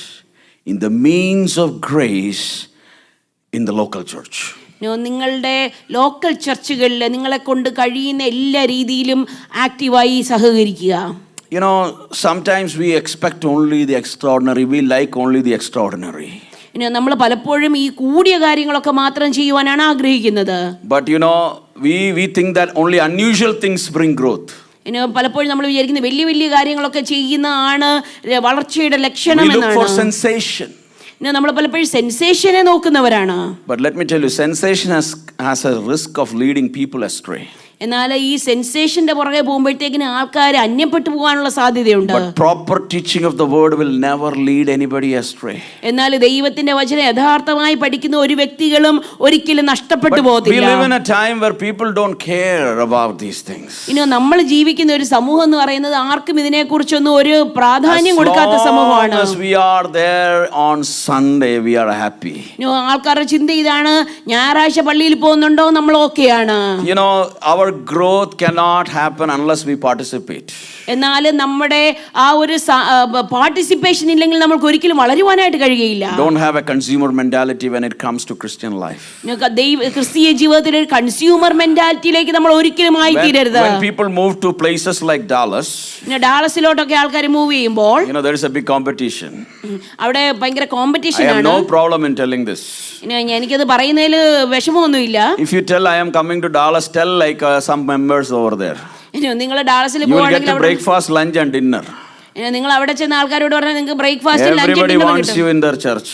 Speaker 3: in the means of grace in the local church.
Speaker 2: നിങ്ങളുടെ ലോക്കൽ ചർച്ചുകളിൽ നിങ്ങളെ കൊണ്ട് കഴിയുന്ന എല്ലാ രീതിയിലും ആക്റ്റീവായി സഹകരിക്കുക.
Speaker 3: Sometimes we expect only the extraordinary. We like only the extraordinary.
Speaker 2: നമ്മൾ പലപ്പോഴും ഈ കൂടിയ കാര്യങ്ങളൊക്കെ മാത്രം ചെയ്യുവാനാണ് ആഗ്രഹിക്കുന്നത്.
Speaker 3: But we think that only unusual things bring growth.
Speaker 2: പലപ്പോഴും നമ്മൾ വിചാരിക്കുന്ന വലിയ വലിയ കാര്യങ്ങളൊക്കെ ചെയ്യുന്നതാണ് വളർച്ചയുടെ ലക്ഷണം
Speaker 3: എന്നാണ്. We look for
Speaker 2: എന്നാണ്.
Speaker 3: sensation.
Speaker 2: നമ്മൾ പലപ്പോഴും സെൻസേഷനെ നോക്കുന്നവരാണ്.
Speaker 3: But let me tell you, sensation has a risk of leading people astray.
Speaker 2: എന്നാൽ ഈ സെൻസേഷന്റെ പുറകെ പോകുമ്പോഴത്തേക്കിന് ആൾക്കാർ അന്യപ്പെട്ടു പോകാനുള്ള സാധ്യതയുണ്ട്.
Speaker 3: But proper teaching of the word will never lead anybody astray.
Speaker 2: എന്നാൽ ദൈവത്തിന്റെ വചനം യഥാർത്ഥമായി പഠിക്കുന്ന ഒരു വ്യക്തികളും ഒരിക്കലും നഷ്ടപ്പെട്ടു പോകത്തില്ല.
Speaker 3: We live in a time where people don't care about these things.
Speaker 2: നമ്മൾ ജീവിക്കുന്ന ഒരു സമൂഹം എന്ന് പറയുന്നത് ആർക്കും ഇതിനെക്കുറിച്ചൊന്നും ഒരു പ്രാധാന്യം കൊടുക്കാത്ത സമൂഹമാണ്.
Speaker 3: As we are there on Sunday, we are happy.
Speaker 2: ആൾക്കാരുടെ ചിന്ത ഇതാണ്, ഞായറാഴ്ച പള്ളിയിൽ പോകുന്നുണ്ടോ നമ്മൾ ഓക്കെയാണ്.
Speaker 3: Our growth cannot happen unless we participate.
Speaker 2: എന്നാൽ നമ്മുടെ ആ ഒരു പാർട്ടിസിപ്പേഷൻ ഇല്ലെങ്കിൽ നമുക്ക് ഒരിക്കലും വളരുവാനായിട്ട് കഴിയുകയില്ല.
Speaker 3: Don't have a consumer mentality when it comes to Christian life.
Speaker 2: ക്രിസ്തീയ ജീവിതത്തിൽ ഒരു കൺസ്യൂമർ മെന്റാലിറ്റിയിലേക്ക് നമ്മൾ ഒരിക്കലും ആയി തീരരുത്.
Speaker 3: When people move to places like Dallas,
Speaker 2: ഡാലസിലോട്ടൊക്കെ ആൾക്കാർ മൂവ് ചെയ്യുമ്പോൾ
Speaker 3: there is a big competition.
Speaker 2: അവിടെ ഭയങ്കര കോമ്പറ്റീഷൻ ആണ്.
Speaker 3: I have no problem in telling this.
Speaker 2: എനിക്കത് പറയുന്നതിൽ വിഷമമൊന്നുമില്ല.
Speaker 3: If you tell I am coming to Dallas, tell like some members over there.
Speaker 2: നിങ്ങൾ ഡാലസിൽ
Speaker 3: പോവാണെങ്കിൽ breakfast, lunch and dinner.
Speaker 2: നിങ്ങൾ അവിടെ ചെന്ന ആൾക്കാരോട് പറഞ്ഞാൽ നിങ്ങൾക്ക് breakfast
Speaker 3: everybody wants you in their church.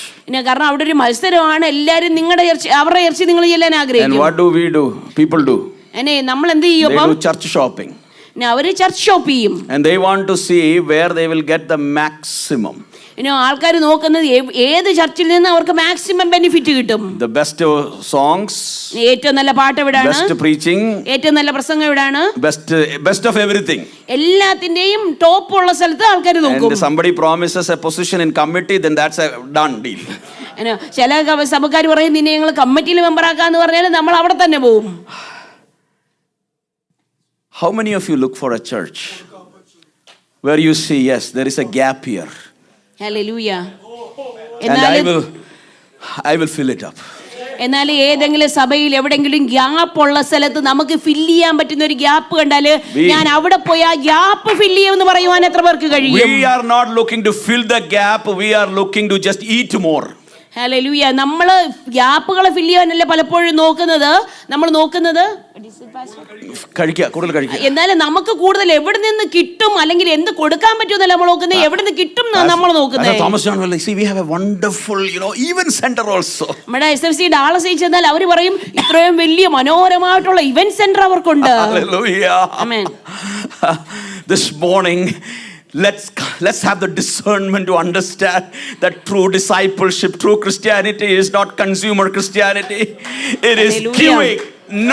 Speaker 2: കാരണം അവിടെ ഒരു മത്സരമാണ്. എല്ലാവരും നിങ്ങളുടെ അവരുടെ ഇറച്ചി നിങ്ങൾ ചെല്ലാൻ ആഗ്രഹിക്കും.
Speaker 3: And what do we do? People do.
Speaker 2: നമ്മൾ എന്ത് ചെയ്യും?
Speaker 3: They do church shopping.
Speaker 2: അവര് ചർച്ച് ഷോപ്പ് ചെയ്യും.
Speaker 3: And they want to see where they will get the maximum.
Speaker 2: ആൾക്കാർ നോക്കുന്നത് ഏത് ചർച്ചിൽ നിന്ന് അവർക്ക് മാക്സിമം ബെനിഫിറ്റ് കിട്ടും.
Speaker 3: The best songs,
Speaker 2: ഏറ്റവും നല്ല പാട്ട് എവിടെയാണ്,
Speaker 3: best preaching,
Speaker 2: ഏറ്റവും നല്ല പ്രസംഗം എവിടെയാണ്,
Speaker 3: best of everything.
Speaker 2: എല്ലാത്തിന്റെയും ടോപ്പ് ഉള്ള സ്ഥലത്ത് ആൾക്കാർ നോക്കും.
Speaker 3: And somebody promises a position in committee, then that's a done deal.
Speaker 2: ചില സഭക്കാർ പറയും നിന്നെ ഞങ്ങൾ കമ്മിറ്റിയിൽ മെമ്പറാക്കാന്ന് പറഞ്ഞാൽ നമ്മൾ അവിടെ തന്നെ പോകും.
Speaker 3: How many of you look for a church where you see, yes, there is a gap here?
Speaker 2: Hallelujah.
Speaker 3: And I will fill it up.
Speaker 2: എന്നാൽ ഏതെങ്കിലും സഭയിൽ എവിടെങ്കിലും ഗ്യാപ്പ് ഉള്ള സ്ഥലത്ത് നമുക്ക് ഫില്ല് ചെയ്യാൻ പറ്റുന്ന ഒരു ഗ്യാപ്പ് കണ്ടാല് ഞാൻ അവിടെ പോയി ആ ഗ്യാപ്പ് ഫില്ല് ചെയ്യുമെന്ന് പറയുവാൻ എത്ര പേർക്ക് കഴിയും?
Speaker 3: We are not looking to fill the gap, we are looking to just eat more.
Speaker 2: Hallelujah. നമ്മൾ ഗ്യാപ്പുകളെ ഫില്ല് ചെയ്യാനല്ല പലപ്പോഴും നോക്കുന്നത്, നമ്മൾ നോക്കുന്നത് എന്നാലും നമുക്ക് കൂടുതൽ എവിടെ നിന്ന് കിട്ടും അല്ലെങ്കിൽ എന്ത് കൊടുക്കാൻ പറ്റുമെന്നല്ല നമ്മൾ നോക്കുന്നത്, എവിടെ നിന്ന് കിട്ടും നമ്മൾ നോക്കുന്നത്. നമ്മുടെ SFC ഡാളസ് ചെന്നാൽ അവർ പറയും ഇത്രയും വലിയ മനോഹരമായിട്ടുള്ള ഇവന്റ് സെന്റർ അവർക്കുണ്ട്. ആമേൻ.
Speaker 3: This morning let's have the discernment to understand that true discipleship, true Christianity is not consumer Christianity. It is giving,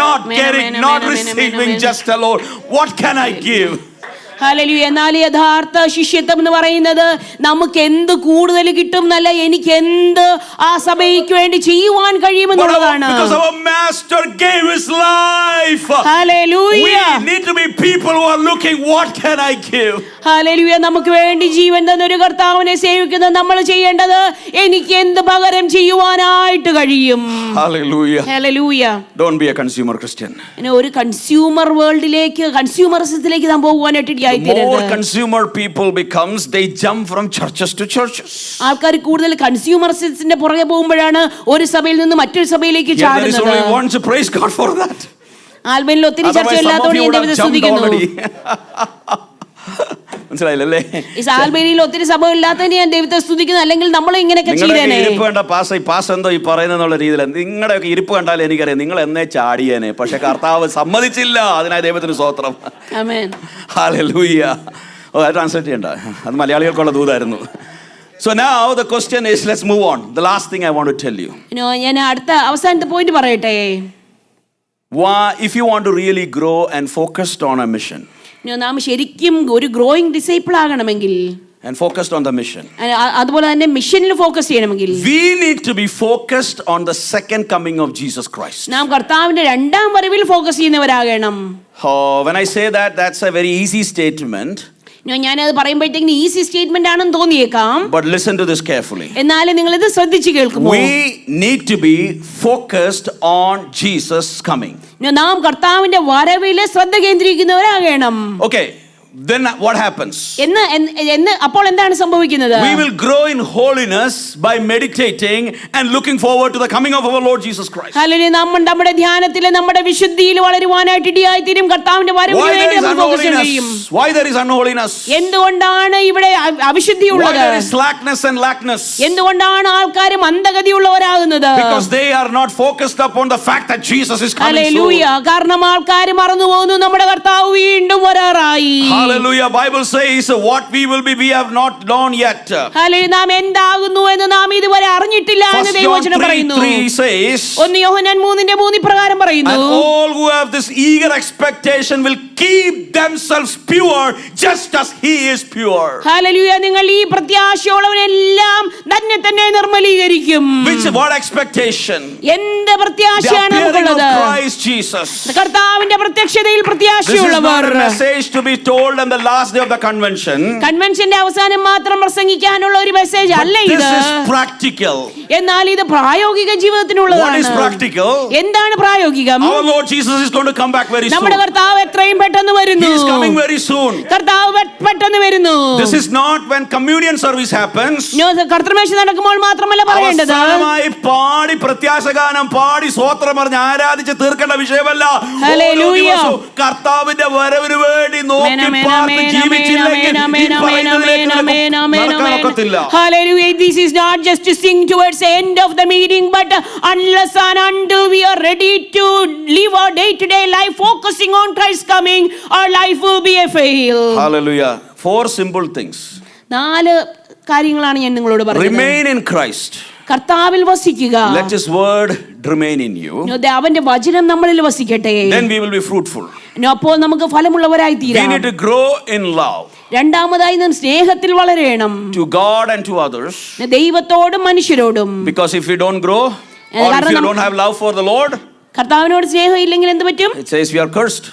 Speaker 3: not getting, not receiving just alone. What can I give?
Speaker 2: Hallelujah. എന്നാൽ യഥാർത്ഥ ശിഷ്യത്വം എന്ന് പറയുന്നത് നമുക്ക് എന്ത് കൂടുതൽ കിട്ടും എന്നല്ല, എനിക്ക് എന്ത് ആ സഭയ്ക്ക് വേണ്ടി ചെയ്യുവാൻ കഴിയുമെന്നുള്ളതാണ്.
Speaker 3: Because our master gave his life.
Speaker 2: Hallelujah.
Speaker 3: We need to be people who are looking, what can I give?
Speaker 2: Hallelujah. നമുക്ക് വേണ്ടി ജീവൻ തന്ന ഒരു കർത്താവിനെ സേവിക്കുന്ന നമ്മൾ ചെയ്യേണ്ടത് എനിക്ക് എന്ത് പകരം ചെയ്യുവാനായിട്ട് കഴിയും.
Speaker 3: Hallelujah.
Speaker 2: Hallelujah.
Speaker 3: Don't be a consumer Christian.
Speaker 2: ഒരു കൺസ്യൂമർ വേൾഡിലേക്ക്, കൺസ്യൂമറിസത്തിലേക്ക് നാം പോകുവാനായിട്ട്
Speaker 3: more consumer people becomes, they jump from churches to churches.
Speaker 2: ആൾക്കാർ കൂടുതൽ കൺസ്യൂമറിസത്തിന്റെ പുറകെ പോകുമ്പോഴാണ് ഒരു സഭയിൽ നിന്ന് മറ്റൊരു സഭയിലേക്ക് ചാടുന്നത്.
Speaker 3: There is only one, to praise God for that.
Speaker 2: ആൽബനിൽ ഒത്തിരി ചർച്ച ഇല്ലാത്തതുകൊണ്ട് ഞാൻ ദൈവത്തെ സ്തുതിക്കുന്നു.
Speaker 3: മനസ്സിലായില്ലേ?
Speaker 2: ആൽബനിയിൽ ഒത്തിരി സഭ ഇല്ലാത്തതിന് ഞാൻ ദൈവത്തെ സ്തുതിക്കുന്നു. അല്ലെങ്കിൽ നമ്മൾ ഇങ്ങനെയൊക്കെ ചെയ്തേനെ.
Speaker 3: ഇരിപ്പ് കണ്ട പാസ് എന്തോ ഈ പറയുന്നുള്ള രീതിയിൽ നിങ്ങളുടെ ഒക്കെ ഇരിപ്പ് കണ്ടാൽ എനിക്കറിയാം നിങ്ങൾ എന്നേ ചാടിയേനെ, പക്ഷെ കർത്താവ് സമ്മതിച്ചില്ല. അതിനായി ദൈവത്തിന് സ്തോത്രം.
Speaker 2: ആമേൻ.
Speaker 3: ഹല്ലേലൂയ. ഓ, അത് ട്രാൻസ്ലേറ്റ് ചെയ്യണ്ട, അത് മലയാളികൾക്കുള്ള ദൂതായിരുന്നു. So now the question is, let's move on. The last thing I want to tell you.
Speaker 2: ഞാൻ അടുത്ത അവസാനത്തെ പോയിന്റ് പറയട്ടെ.
Speaker 3: If you want to really grow and focused on a mission,
Speaker 2: നാം ശരിക്കും ഒരു ഗ്രോയിങ് ഡിസൈപ്പിൾ ആകണമെങ്കിൽ
Speaker 3: and focused on the mission,
Speaker 2: അതുപോലെ തന്നെ മിഷനിൽ ഫോക്കസ് ചെയ്യണമെങ്കിൽ
Speaker 3: we need to be focused on the second coming of Jesus Christ.
Speaker 2: നാം കർത്താവിന്റെ രണ്ടാം വരവിൽ focus ചെയ്യുന്നവരാകണം.
Speaker 3: When I say that, that's a very easy statement.
Speaker 2: ഞാനത് പറയുമ്പോഴത്തേക്ക് ഈസി സ്റ്റേറ്റ്മെന്റ് ആണെന്ന് തോന്നിയേക്കാം.
Speaker 3: But listen to this carefully.
Speaker 2: എന്നാലും നിങ്ങൾ ഇത് ശ്രദ്ധിച്ചു കേൾക്കുമോ?
Speaker 3: We need to be focused on Jesus coming.
Speaker 2: നാം കർത്താവിന്റെ വരവിൽ ശ്രദ്ധ കേന്ദ്രീകരിക്കുന്നവരാകണം.
Speaker 3: Okay, then what happens?
Speaker 2: അപ്പോൾ എന്താണ് സംഭവിക്കുന്നത്?
Speaker 3: We will grow in holiness by meditating and looking forward to the coming of our Lord Jesus Christ.
Speaker 2: Hallelujah. നമ്മുടെ ധ്യാനത്തിൽ നമ്മുടെ വിശുദ്ധിയിൽ വളരുവാനായിട്ട് ഇടയായിത്തീരും. കർത്താവിന്റെ വരവിന് വേണ്ടി നമ്മൾ ഫോക്കസ് ചെയ്യും.
Speaker 3: Why there is unholiness?
Speaker 2: എന്തുകൊണ്ടാണ് ഇവിടെ അവിശുദ്ധി ഉള്ളത്?
Speaker 3: Why there is slackness and lackness?
Speaker 2: എന്തുകൊണ്ടാണ് ആൾക്കാർ മന്ദഗതിയുള്ളവരാകുന്നത്?
Speaker 3: Because they are not focused upon the fact that Jesus is coming soon.
Speaker 2: Hallelujah. കാരണം ആൾക്കാർ മറന്നു പോകുന്നു നമ്മുടെ കർത്താവ് വീണ്ടും വരാറായി.
Speaker 3: Hallelujah. Bible says what we will be, we have not known yet.
Speaker 2: Hallelujah. നാം എന്താകുന്നു എന്ന് നാം ഇതുവരെ അറിഞ്ഞിട്ടില്ല എന്ന് ദൈവവചനം പറയുന്നു.
Speaker 3: 1 John 3 says,
Speaker 2: 1 യോഹന്നാൻ 3:3 പ്രകാരം പറയുന്നു,
Speaker 3: and all who have this eager expectation will keep themselves pure just as he is pure.
Speaker 2: Hallelujah. നിങ്ങൾ ഈ പ്രത്യാശയുള്ളവരെല്ലാം തന്നെ നിർമ്മലീകരിക്കും.
Speaker 3: What expectation?
Speaker 2: എന്ത് പ്രത്യാശയാണ് നമുക്കുള്ളത്?
Speaker 3: Christ Jesus.
Speaker 2: കർത്താവിന്റെ പ്രത്യക്ഷതയിൽ പ്രത്യാശയുള്ളവർ.
Speaker 3: This is not a message to be told on the last day of the convention.
Speaker 2: കൺവെൻഷന്റെ അവസാനം മാത്രം പ്രസംഗിക്കാനുള്ള ഒരു message അല്ല ഇത്.
Speaker 3: This is practical.
Speaker 2: എന്നാൽ ഇത് പ്രായോഗിക ജീവിതത്തിനുള്ളതാണ്.
Speaker 3: What is practical?
Speaker 2: എന്താണ് പ്രായോഗികം?
Speaker 3: Our Lord Jesus is going to come back very soon.
Speaker 2: നമ്മുടെ കർത്താവ് എത്രയും പെട്ടെന്ന് വരുന്നു.
Speaker 3: He is coming very soon.
Speaker 2: കർത്താവ് പെട്ടെന്ന് വരുന്നു.
Speaker 3: This is not when communion service happens.
Speaker 2: കർത്തൃമേശ നടക്കുമ്പോൾ മാത്രമല്ല പറയേണ്ടത്.
Speaker 3: അവസാനമായി പാടി പ്രത്യാശഗാനം പാടി സ്തോത്രം പറഞ്ഞ് ആരാധിച്ച് തീർക്കേണ്ട വിഷയമല്ല.
Speaker 2: ഹല്ലേലൂയ.
Speaker 3: കർത്താവിന്റെ വരവിന് വേണ്ടി നോക്കി പാർത്ത് ജീവിച്ചില്ലെങ്കിൽ ഈ പറയുന്നതിലേക്ക് നടക്കാനൊക്കത്തില്ല.
Speaker 2: Hallelujah. This is not just to sing towards the end of the meeting, but unless and until we are ready to live our day-to-day life focusing on Christ's coming, our life will be a fail.
Speaker 3: Hallelujah. 4 simple things.
Speaker 2: 4 കാര്യങ്ങളാണ് ഞാൻ നിങ്ങളോട് പറയുന്നത്.
Speaker 3: Remain in Christ.
Speaker 2: കർത്താവിൽ വസിക്കുക.
Speaker 3: Let his word remain in you.
Speaker 2: അവന്റെ വചനം നമ്മളിൽ വസിക്കട്ടെ.
Speaker 3: Then we will be fruitful.
Speaker 2: അപ്പോൾ നമുക്ക് ഫലമുള്ളവരായി തീരാം.
Speaker 3: We need to grow in love.
Speaker 2: രണ്ടാമതായി നാം സ്നേഹത്തിൽ വളരണം.
Speaker 3: To God and to others.
Speaker 2: ദൈവത്തോടും മനുഷ്യരോടും.
Speaker 3: Because if we don't grow, or if you don't have love for the Lord,
Speaker 2: കർത്താവിനോട് സ്നേഹം ഇല്ലെങ്കിൽ എന്ത് പറ്റും?
Speaker 3: It says we are cursed.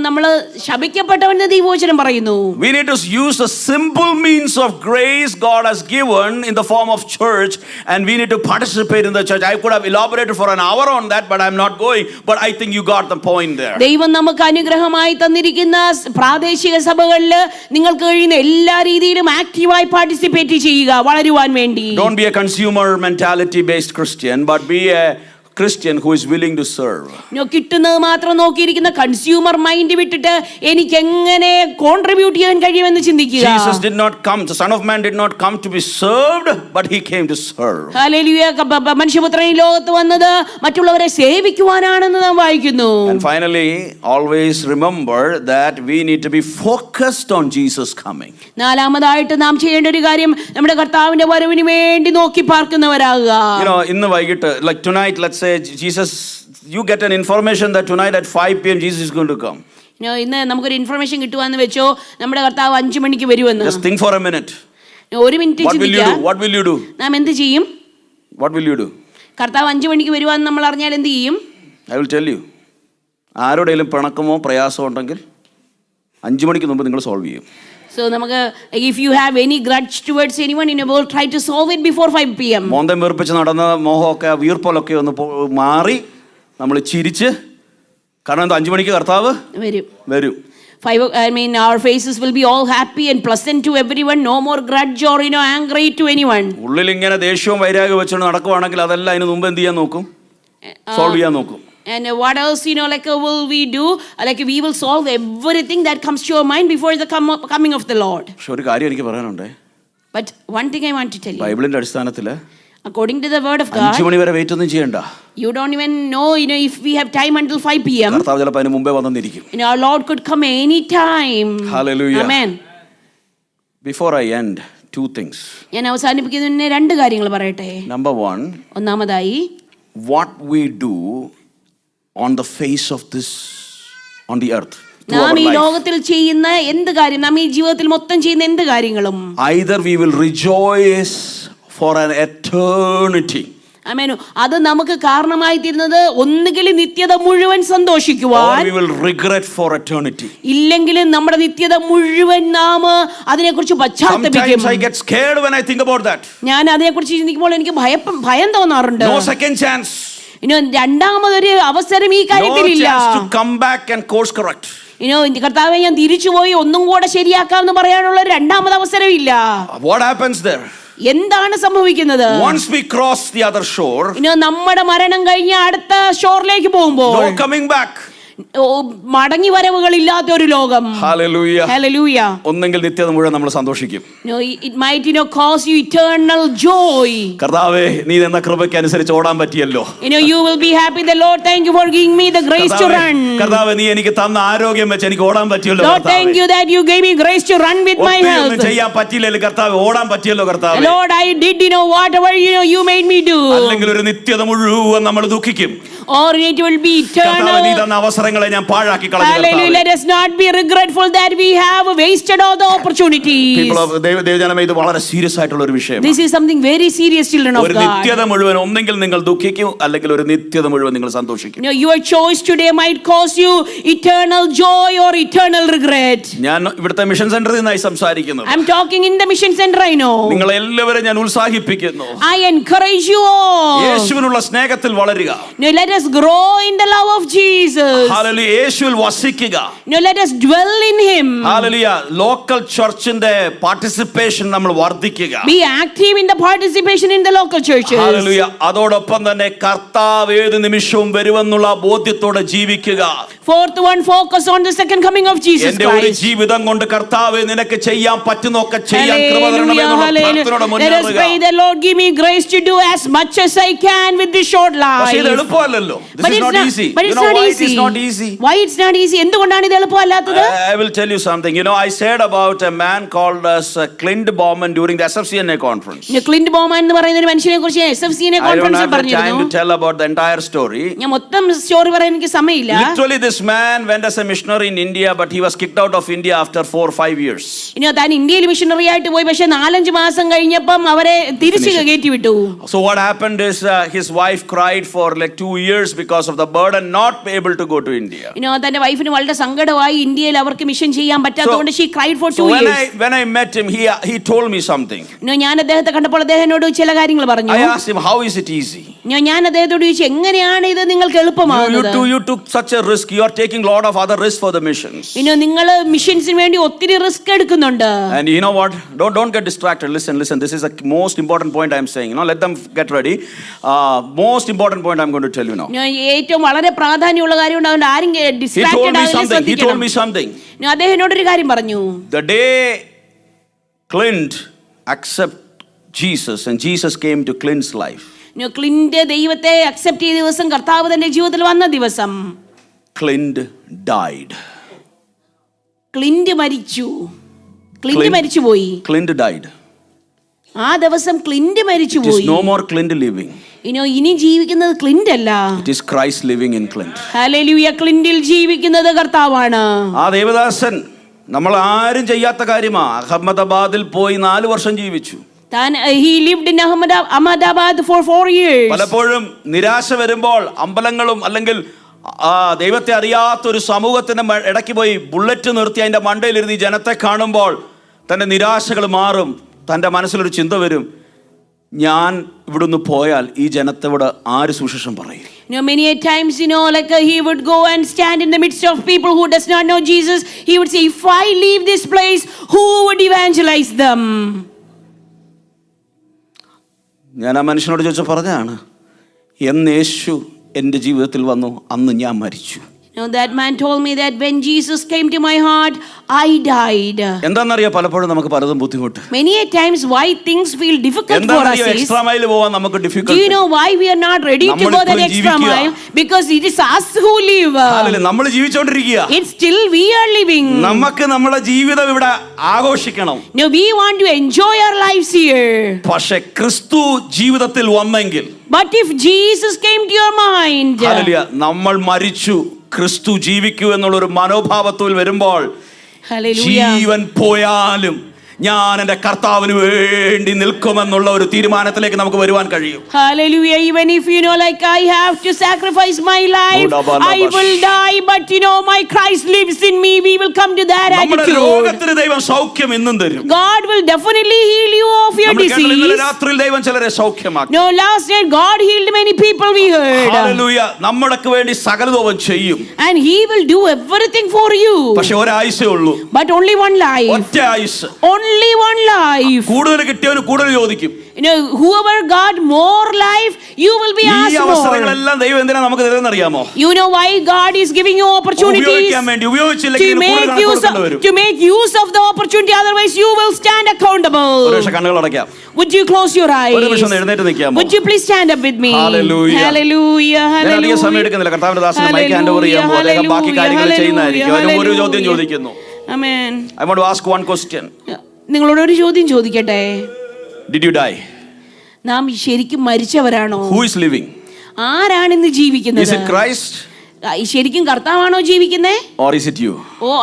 Speaker 2: നമ്മള് ശപിക്കപ്പെട്ടവനെന്ന് ദൈവവചനം പറയുന്നു.
Speaker 3: We need to use the simple means of grace God has given in the form of church, and we need to participate in the church. I could have elaborated for an hour on that, but I'm not going. But I think you got the point there.
Speaker 2: ദൈവം നമുക്ക് അനുഗ്രഹമായി തന്നിരിക്കുന്ന പ്രാദേശിക സഭകളിൽ നിങ്ങൾക്ക് കഴിയുന്ന എല്ലാ രീതിയിലും ആക്റ്റീവായി പാർട്ടിസിപ്പേറ്റ് ചെയ്യുക, വളരുവാൻ വേണ്ടി.
Speaker 3: Don't be a consumer mentality based Christian, but be a Christian who is willing to serve.
Speaker 2: കിട്ടുന്നത് മാത്രം നോക്കിയിരിക്കുന്ന കൺസ്യൂമർ മൈൻഡ് വിട്ടിട്ട് എനിക്ക് എങ്ങനെ കോൺട്രിബ്യൂട്ട് ചെയ്യാൻ കഴിയുമെന്ന് ചിന്തിക്കുക.
Speaker 3: Jesus did not come, the Son of Man did not come to be served, but he came to serve.
Speaker 2: Hallelujah. മനുഷ്യപുത്രൻ ഈ ലോകത്ത് വന്നത് മറ്റുള്ളവരെ സേവിക്കുവാനാണെന്ന് നാം വായിക്കുന്നു.
Speaker 3: And finally, always remember that we need to be focused on Jesus coming.
Speaker 2: നാലാമതായിട്ട് നാം ചെയ്യേണ്ട ഒരു കാര്യം നമ്മുടെ കർത്താവിന്റെ വരവിന് വേണ്ടി നോക്കി പാർക്കുന്നവരാകുക.
Speaker 3: ഇന്ന് വൈകിട്ട്, like tonight, let's say Jesus, you get an information that tonight at 5 p.m. Jesus is going to come.
Speaker 2: ഇന്ന് നമുക്കൊരു ഇൻഫർമേഷൻ കിട്ടുവാന്ന് വെച്ചോ, നമ്മുടെ കർത്താവ് 5 മണിക്ക് വരുമെന്ന്.
Speaker 3: Just think for a minute.
Speaker 2: ഒരു മിനിറ്റ് ചിന്തിക്കുക.
Speaker 3: What will you do?
Speaker 2: നാം എന്ത് ചെയ്യും?
Speaker 3: What will you do?
Speaker 2: കർത്താവ് 5 മണിക്ക് വരുവാന്ന് നമ്മൾ അറിഞ്ഞാൽ എന്ത് ചെയ്യും?
Speaker 3: I will tell you. ആരോടെങ്കിലും പിണക്കമോ പ്രയാസമോ ഉണ്ടെങ്കിൽ 5 മണിക്ക് മുമ്പ് നിങ്ങൾ സോൾവ് ചെയ്യും.
Speaker 2: So നമുക്ക്, if you have any grudge towards anyone in your world, try to solve it before 5 p.m.
Speaker 3: മോന്തം വീർപ്പിച്ച് നടന്ന മോഹമൊക്കെ വീർപ്പൊലൊക്കെ ഒന്ന് മാറി നമ്മൾ ചിരിച്ച്, കാരണം 5 മണിക്ക് കർത്താവ് വരും.
Speaker 2: Our faces will be all happy and pleasant to everyone. No more grudge or angry to anyone.
Speaker 3: ഉള്ളിൽ ഇങ്ങനെ ദേഷ്യവും വൈരാഗ്യം വെച്ചുകൊണ്ട് നടക്കുവാണെങ്കിൽ അതെല്ലാം അതിന് മുമ്പ് എന്ത് ചെയ്യാൻ നോക്കും? സോൾവ് ചെയ്യാൻ നോക്കും.
Speaker 2: And what else, will we do? We will solve everything that comes to your mind before the coming of the Lord.
Speaker 3: പക്ഷെ ഒരു കാര്യം എനിക്ക് പറയാനുണ്ട്.
Speaker 2: But one thing I want to tell you.
Speaker 3: ബൈബിളിന്റെ അടിസ്ഥാനത്തിൽ
Speaker 2: according to the word of God,
Speaker 3: 5 മണി വരെ wait ഒന്നും ചെയ്യണ്ട.
Speaker 2: You don't even know, if we have time until 5 p.m.
Speaker 3: കർത്താവ് ചിലപ്പോൾ അതിന് മുമ്പേ വന്നിരിക്കും.
Speaker 2: Our Lord could come any time.
Speaker 3: Hallelujah.
Speaker 2: Amen.
Speaker 3: Before I end, 2 things.
Speaker 2: ഞാൻ അവസാനിപ്പിക്കുന്നതിന് 2 കാര്യങ്ങൾ പറയട്ടെ.
Speaker 3: Number 1,
Speaker 2: ഒന്നാമതായി,
Speaker 3: what we do on the face of this, on the earth,
Speaker 2: നാം ഈ ലോകത്തിൽ ചെയ്യുന്ന എന്ത് കാര്യം, നാം ഈ ജീവിതത്തിൽ മൊത്തം ചെയ്യുന്ന എന്ത് കാര്യങ്ങളും,
Speaker 3: either we will rejoice for an eternity.
Speaker 2: ആമേൻ. അത് നമുക്ക് കാരണമായി തീരുന്നത് ഒന്നുകിൽ നിത്യത മുഴുവൻ സന്തോഷിക്കുവാൻ,
Speaker 3: or we will regret for eternity.
Speaker 2: ഇല്ലെങ്കിൽ നമ്മുടെ നിത്യത മുഴുവൻ നാം അതിനെക്കുറിച്ച് പശ്ചാത്തപിക്കും.
Speaker 3: Sometimes I get scared when I think about that.
Speaker 2: ഞാൻ അതിനെക്കുറിച്ച് ചിന്തിക്കുമ്പോൾ എനിക്ക് ഭയം തോന്നാറുണ്ട്.
Speaker 3: No second chance.
Speaker 2: രണ്ടാമതൊരു അവസരം ഈ കാര്യത്തിലില്ല.
Speaker 3: No chance to come back and course correct.
Speaker 2: കർത്താവേ, ഞാൻ തിരിച്ചുപോയി ഒന്നും കൂടെ ശരിയാക്കാമെന്ന് പറയാനുള്ള 2ാമത് അവസരമില്ല.
Speaker 3: What happens there?
Speaker 2: എന്താണ് സംഭവിക്കുന്നത്?
Speaker 3: Once we cross the other shore,
Speaker 2: നമ്മുടെ മരണം കഴിഞ്ഞ് അടുത്ത ഷോറിലേക്ക് പോകുമ്പോൾ,
Speaker 3: no coming back.
Speaker 2: മടങ്ങി വരവുകളില്ലാത്ത ഒരു ലോകം.
Speaker 3: Hallelujah.
Speaker 2: Hallelujah.
Speaker 3: ഒന്നെങ്കിൽ നിത്യത മുഴുവൻ നമ്മൾ സന്തോഷിക്കും.
Speaker 2: It might cause you eternal joy.
Speaker 3: കർത്താവേ, നീ തന്ന കൃപയ്ക്ക് അനുസരിച്ച് ഓടാൻ പറ്റിയല്ലോ.
Speaker 2: You will be happy. The Lord, thank you for giving me the grace to run.
Speaker 3: കർത്താവേ, നീ എനിക്ക് തന്ന ആരോഗ്യം വെച്ച് എനിക്ക് ഓടാൻ പറ്റിയല്ലോ.
Speaker 2: Lord, thank you that you gave me grace to run with my health.
Speaker 3: ഒന്നും ചെയ്യാൻ പറ്റിയില്ലല്ലോ കർത്താവേ, ഓടാൻ പറ്റിയല്ലോ കർത്താവേ.
Speaker 2: Lord, I did whatever you made me do.
Speaker 3: അല്ലെങ്കിൽ ഒരു നിത്യത മുഴുവൻ നമ്മൾ ദുഃഖിക്കും.
Speaker 2: Or it will be eternal.
Speaker 3: കർത്താവേ, നീ തന്ന അവസരങ്ങളെ ഞാൻ പാഴാക്കി കളഞ്ഞു.
Speaker 2: Hallelujah. Let us not be regretful that we have wasted all the opportunities.
Speaker 3: ദൈവജനമേ, ഇത് വളരെ സീരിയസ് ആയിട്ടുള്ള ഒരു വിഷയമാണ്.
Speaker 2: This is something very serious, children of God.
Speaker 3: ഒരു നിത്യത മുഴുവൻ ഒന്നെങ്കിൽ നിങ്ങൾ ദുഃഖിക്കും, അല്ലെങ്കിൽ ഒരു നിത്യത മുഴുവൻ നിങ്ങൾ സന്തോഷിക്കും.
Speaker 2: Your choice today might cause you eternal joy or eternal regret.
Speaker 3: ഞാൻ ഇവിടുത്തെ മിഷൻ സെന്ററിൽ നിന്നായി സംസാരിക്കുന്നു.
Speaker 2: I'm talking in the mission center, I know.
Speaker 3: നിങ്ങളെ എല്ലാവരെയും ഞാൻ ഉത്സാഹിപ്പിക്കുന്നു.
Speaker 2: I encourage you all.
Speaker 3: യേശുവിനുള്ള സ്നേഹത്തിൽ വളരുക.
Speaker 2: Now let us grow in the love of Jesus.
Speaker 3: ഹല്ലേലൂയ. യേശുവിൽ വസിക്കുക.
Speaker 2: Now let us dwell in him.
Speaker 3: ഹല്ലേലൂയ. ലോക്കൽ ചർച്ചിന്റെ പാർട്ടിസിപ്പേഷൻ നമ്മൾ വർദ്ധിക്കുക.
Speaker 2: Be active in the participation in the local churches.
Speaker 3: ഹല്ലേലൂയ. അതോടൊപ്പം തന്നെ കർത്താവ് ഏത് നിമിഷവും വരുമെന്നുള്ള ബോധ്യത്തോടെ ജീവിക്കുക.
Speaker 2: Fourth one, focus on the second coming of Jesus
Speaker 3: എന്റെ ഒരു
Speaker 2: Christ.
Speaker 3: ജീവിതം കൊണ്ട് കർത്താവേ നിനക്ക് ചെയ്യാൻ പറ്റുന്നൊക്കെ ചെയ്യാൻ കൃപ തരണമേ എന്നുള്ള പ്രാർത്ഥനയോടെ
Speaker 2: Let us
Speaker 3: മുന്നേറുക.
Speaker 2: pray the Lord give me grace to do as much as I can with this short life.
Speaker 3: പക്ഷേ ഇത് എളുപ്പമല്ലല്ലോ. This
Speaker 2: But
Speaker 3: is
Speaker 2: it's
Speaker 3: not easy.
Speaker 2: But
Speaker 3: You
Speaker 2: it's
Speaker 3: know
Speaker 2: not
Speaker 3: why
Speaker 2: easy.
Speaker 3: it is not easy?
Speaker 2: Why it's not easy? എന്തുകൊണ്ടാണ് ഇത് എളുപ്പമല്ലാത്തത്?
Speaker 3: I will tell you something. You know, I said about a man called as Clint Bowman during the SFCA conference.
Speaker 2: Clint Bowman എന്ന് പറയുന്ന ഒരു മനുഷ്യനെ കുറിച്ച് SFCA
Speaker 3: I don't
Speaker 2: കോൺഫറൻസിൽ
Speaker 3: have the time to
Speaker 2: പറഞ്ഞിരുന്നു.
Speaker 3: tell about the entire story.
Speaker 2: ഞാൻ മൊത്തം story പറയാൻ എനിക്ക് സമയമില്ല.
Speaker 3: Literally, this man went as a missionary in India, but he was kicked out of India after 4 or 5 years.
Speaker 2: ഇനി താൻ ഇന്ത്യയിൽ മിഷണറി ആയിട്ട് പോയി, പക്ഷെ 4-5 മാസം കഴിഞ്ഞപ്പം അവരെ തിരിച്ചു കയറ്റി വിട്ടു.
Speaker 3: So what happened is his wife cried for like 2 years because of the burden, not able to go to India.
Speaker 2: ഇനി തന്റെ വൈഫിന് വളരെ സങ്കടമായി, ഇന്ത്യയിൽ അവർക്ക് മിഷൻ ചെയ്യാൻ പറ്റാത്തതുകൊണ്ട് she cried for 2 years.
Speaker 3: When I met him, he told me something.
Speaker 2: ഞാൻ അദ്ദേഹത്തെ കണ്ടപ്പോൾ അദ്ദേഹം എന്നോട് ചില കാര്യങ്ങൾ പറഞ്ഞു.
Speaker 3: I asked him, how is it easy?
Speaker 2: ഞാൻ അദ്ദേഹത്തോട് ചോദിച്ചു, എങ്ങനെയാണ് ഇത് നിങ്ങൾക്ക് എളുപ്പമാകുന്നത്?
Speaker 3: You took such a risk. You are taking lot of other risks for the missions.
Speaker 2: ഇനി നിങ്ങൾ മിഷൻസിന് വേണ്ടി ഒത്തിരി റിസ്ക് എടുക്കുന്നുണ്ട്.
Speaker 3: And you know what? Don't get distracted. Listen. This is the most important point I'm saying. You know, let them get ready. Most important point I'm going to tell you now.
Speaker 2: ഏറ്റവും വളരെ പ്രാധാന്യമുള്ള കാര്യമുണ്ട്, അതുകൊണ്ട് ആരും distracted ആകരുത്.
Speaker 3: He told me something.
Speaker 2: അദ്ദേഹം എന്നോട് ഒരു കാര്യം പറഞ്ഞു.
Speaker 3: The day Clint accepted Jesus and Jesus came to Clint's life.
Speaker 2: Clint ദൈവത്തെ അക്സെപ്റ്റ് ചെയ്ത ദിവസം, കർത്താവ് തന്റെ ജീവിതത്തിൽ വന്ന ദിവസം,
Speaker 3: Clint died.
Speaker 2: ക്ലിന്റ് മരിച്ചു. ക്ലിന്റ് മരിച്ചുപോയി.
Speaker 3: Clint died.
Speaker 2: ആ ദിവസം ക്ലിന്റ് മരിച്ചുപോയി.
Speaker 3: It is no more Clint living.
Speaker 2: ഇനി ജീവിക്കുന്നത് ക്ലിന്റ് അല്ല.
Speaker 3: It is Christ living in Clint.
Speaker 2: ഹല്ലേലൂയ. ക്ലിന്റിൽ ജീവിക്കുന്നത് കർത്താവാണ്.
Speaker 3: ആ ദേവദാസൻ നമ്മൾ ആരും ചെയ്യാത്ത കാര്യമാ. അഹമ്മദാബാദിൽ പോയി 4 വർഷം ജീവിച്ചു.
Speaker 2: He lived in Ahmedabad for 4 years.
Speaker 3: പലപ്പോഴും നിരാശ വരുമ്പോൾ അമ്പലങ്ങളും അല്ലെങ്കിൽ ദൈവത്തെ അറിയാത്തൊരു സമൂഹത്തിന്റെ ഇടയ്ക്ക് പോയി ബുള്ളറ്റ് നിർത്തി അതിന്റെ മണ്ടയിലിരുന്ന് ഈ ജനത്തെ കാണുമ്പോൾ തന്റെ നിരാശകൾ മാറും. തന്റെ മനസ്സിലൊരു ചിന്ത വരും, ഞാൻ ഇവിടുന്ന് പോയാൽ ഈ ജനത്തോട് ആര് സുവിശേഷം പറയും?
Speaker 2: Many a times, like he would go and stand in the midst of people who does not know Jesus. He would say, if I leave this place, who would evangelize them?
Speaker 3: ഞാൻ ആ മനുഷ്യനോട് ചോദിച്ചു പറഞ്ഞാണ്, എന്ന് യേശു എൻ്റെ ജീവിതത്തിൽ വന്നു അന്ന് ഞാൻ മരിച്ചു.
Speaker 2: That man told me that when Jesus came to my heart, I died.
Speaker 3: എന്താണെന്നറിയോ, പലപ്പോഴും നമുക്ക് പലതും ബുദ്ധിമുട്ട്.
Speaker 2: Many a times why things feel difficult for us is,
Speaker 3: extra mile പോവാൻ നമുക്ക് difficult.
Speaker 2: do you know why we are not ready to go that extra mile? Because it is us who live.
Speaker 3: നമ്മൾ ജീവിച്ചുകൊണ്ടിരിക്കുക.
Speaker 2: It's still we are living.
Speaker 3: നമുക്ക് നമ്മുടെ ജീവിതം ഇവിടെ ആഘോഷിക്കണം.
Speaker 2: No, we want to enjoy our lives here.
Speaker 3: പക്ഷേ ക്രിസ്തു ജീവിതത്തിൽ വന്നെങ്കിൽ,
Speaker 2: but if Jesus came to your mind,
Speaker 3: hallelujah, നമ്മൾ മരിച്ചു ക്രിസ്തു ജീവിക്കൂ എന്നുള്ളൊരു മനോഭാവത്തിൽ വരുമ്പോൾ, ജീവൻ പോയാലും ഞാൻ എൻ്റെ കർത്താവിന് വേണ്ടി നിൽക്കുമെന്നുള്ള ഒരു തീരുമാനത്തിലേക്ക് നമുക്ക് വരുവാൻ കഴിയും.
Speaker 2: Hallelujah. Even if like I have to sacrifice my life, I will die, but my Christ lives in me. We will come to that attitude.
Speaker 3: നമ്മുടെ രോഗത്തിന് ദൈവം സൗഖ്യം എന്നും തരും.
Speaker 2: God will definitely heal you of your disease.
Speaker 3: ഇന്നലെ രാത്രിയിൽ ദൈവം ചിലരെ സൗഖ്യമാക്കി.
Speaker 2: No, last night God healed many people, we heard.
Speaker 3: Hallelujah. നമ്മൾക്ക് വേണ്ടി സകലതും അവൻ ചെയ്യും.
Speaker 2: And he will do everything for you.
Speaker 3: പക്ഷേ ഒരായുസേ ഉള്ളൂ.
Speaker 2: But only one life.
Speaker 3: ഒറ്റ ആയുസ്.
Speaker 2: Only one life.
Speaker 3: കൂടുതൽ കിട്ടിയവന് കൂടുതൽ ചോദിക്കും.
Speaker 2: Whoever got more life, you will be asked more.
Speaker 3: ഈ അവസരങ്ങളെല്ലാം ദൈവം എന്തിനാ നമുക്ക് തരുന്നത് അറിയാമോ?
Speaker 2: You know why God is giving you opportunities? To make use of the opportunity, otherwise you will stand accountable.
Speaker 3: കണ്ണുകൾ അടയ്ക്കാം.
Speaker 2: Would you close your eyes?
Speaker 3: ഒരു നിമിഷം എഴുന്നേറ്റ് നിൽക്കാമോ?
Speaker 2: Would you please stand up with me?
Speaker 3: Hallelujah.
Speaker 2: Hallelujah.
Speaker 3: അധിക സമയം എടുക്കുന്നില്ല. കർത്താവിന്റെ ദാസനെ മൈക്ക് ഹാൻഡ് ഓവർ ചെയ്യാൻ പോകും. അദ്ദേഹം ബാക്കി കാര്യങ്ങൾ ചെയ്യുന്നതായിരിക്കും. അവന് ഒരു ചോദ്യം ചോദിക്കുന്നു.
Speaker 2: Amen.
Speaker 3: I want to ask one question.
Speaker 2: നിങ്ങളോട് ഒരു ചോദ്യം ചോദിക്കട്ടെ?
Speaker 3: Did you die?
Speaker 2: നാം ശരിക്കും മരിച്ചവരാണോ?
Speaker 3: Who is living?
Speaker 2: ആരാണ് ഇന്ന് ജീവിക്കുന്നത്?
Speaker 3: Is it Christ?
Speaker 2: ശരിക്കും കർത്താവാണോ ജീവിക്കുന്നേ?
Speaker 3: Or is it you?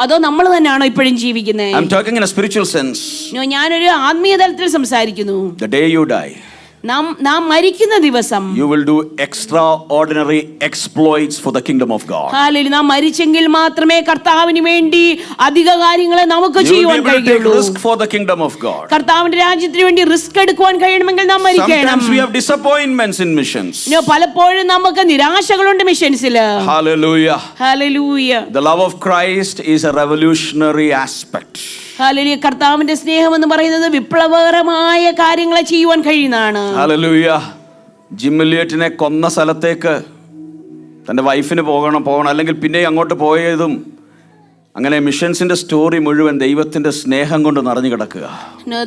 Speaker 2: അതോ നമ്മൾ തന്നെയാണോ ഇപ്പോഴും ജീവിക്കുന്നേ?
Speaker 3: I'm talking in a spiritual sense.
Speaker 2: ഞാനൊരു ആത്മീയ തലത്തിൽ സംസാരിക്കുന്നു.
Speaker 3: The day you die,
Speaker 2: നാം മരിക്കുന്ന ദിവസം
Speaker 3: you will do extraordinary exploits for the kingdom of God.
Speaker 2: Hallelujah. നാം മരിച്ചെങ്കിൽ മാത്രമേ കർത്താവിന് വേണ്ടി അധിക കാര്യങ്ങളെ നമുക്ക്
Speaker 3: You will be
Speaker 2: ചെയ്യുവാൻ
Speaker 3: able to take
Speaker 2: കഴിയുള്ളൂ.
Speaker 3: risk for the kingdom of God.
Speaker 2: കർത്താവിന്റെ രാജ്യത്തിന് വേണ്ടി റിസ്ക് എടുക്കുവാൻ കഴിയണമെങ്കിൽ നാം മരിക്കണം.
Speaker 3: Sometimes we have disappointments in missions.
Speaker 2: പലപ്പോഴും നമുക്ക് നിരാശകളുണ്ട് മിഷൻസിൽ.
Speaker 3: Hallelujah.
Speaker 2: Hallelujah.
Speaker 3: The love of Christ is a revolutionary aspect.
Speaker 2: Hallelujah. കർത്താവിന്റെ സ്നേഹം എന്ന് പറയുന്നത് വിപ്ലവകരമായ കാര്യങ്ങളെ ചെയ്യുവാൻ കഴിയുന്നതാണ്.
Speaker 3: Hallelujah. ജിമ്മിലിയറ്റിനെ കൊന്ന സ്ഥലത്തേക്ക് തൻ്റെ വൈഫിന് പോകണം അല്ലെങ്കിൽ പിന്നെ അങ്ങോട്ട് പോയതും അങ്ങനെ മിഷൻസിന്റെ സ്റ്റോറി മുഴുവൻ ദൈവത്തിന്റെ സ്നേഹം കൊണ്ട് നിറഞ്ഞു കിടക്കുക.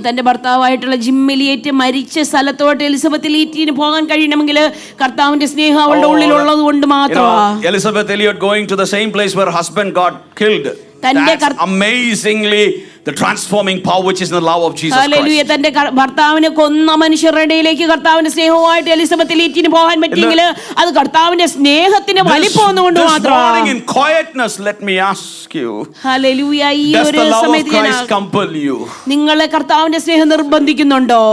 Speaker 2: തന്റെ ഭർത്താവായിട്ടുള്ള ജിമ്മിലിയേറ്റ് മരിച്ച സ്ഥലത്തോട്ട് എലിസബത്ത് ലീറ്റിന് പോകാൻ കഴിയണമെങ്കിൽ കർത്താവിന്റെ സ്നേഹം അവളുടെ ഉള്ളിലുള്ളത് കൊണ്ട് മാത്രമാണ്.
Speaker 3: Elizabeth Elliot going to the same place where husband got killed. That's amazingly the transforming power which is in the love of Jesus Christ.
Speaker 2: തന്റെ ഭർത്താവിനെ കൊന്ന മനുഷ്യരുടെ ഇടയിലേക്ക് കർത്താവിന്റെ സ്നേഹവുമായിട്ട് എലിസബത്ത് ലീറ്റിന് പോകാൻ പറ്റിയെങ്കിൽ അത് കർത്താവിന്റെ സ്നേഹത്തിന്റെ വലിപ്പം ഒന്നുകൊണ്ട് മാത്രമാണ്.
Speaker 3: In quietness, let me ask you,
Speaker 2: hallelujah. ഈ ഒരു സമയത്ത്
Speaker 3: compel you?
Speaker 2: നിങ്ങളെ കർത്താവിന്റെ സ്നേഹം നിർബന്ധിക്കുന്നുണ്ടോ?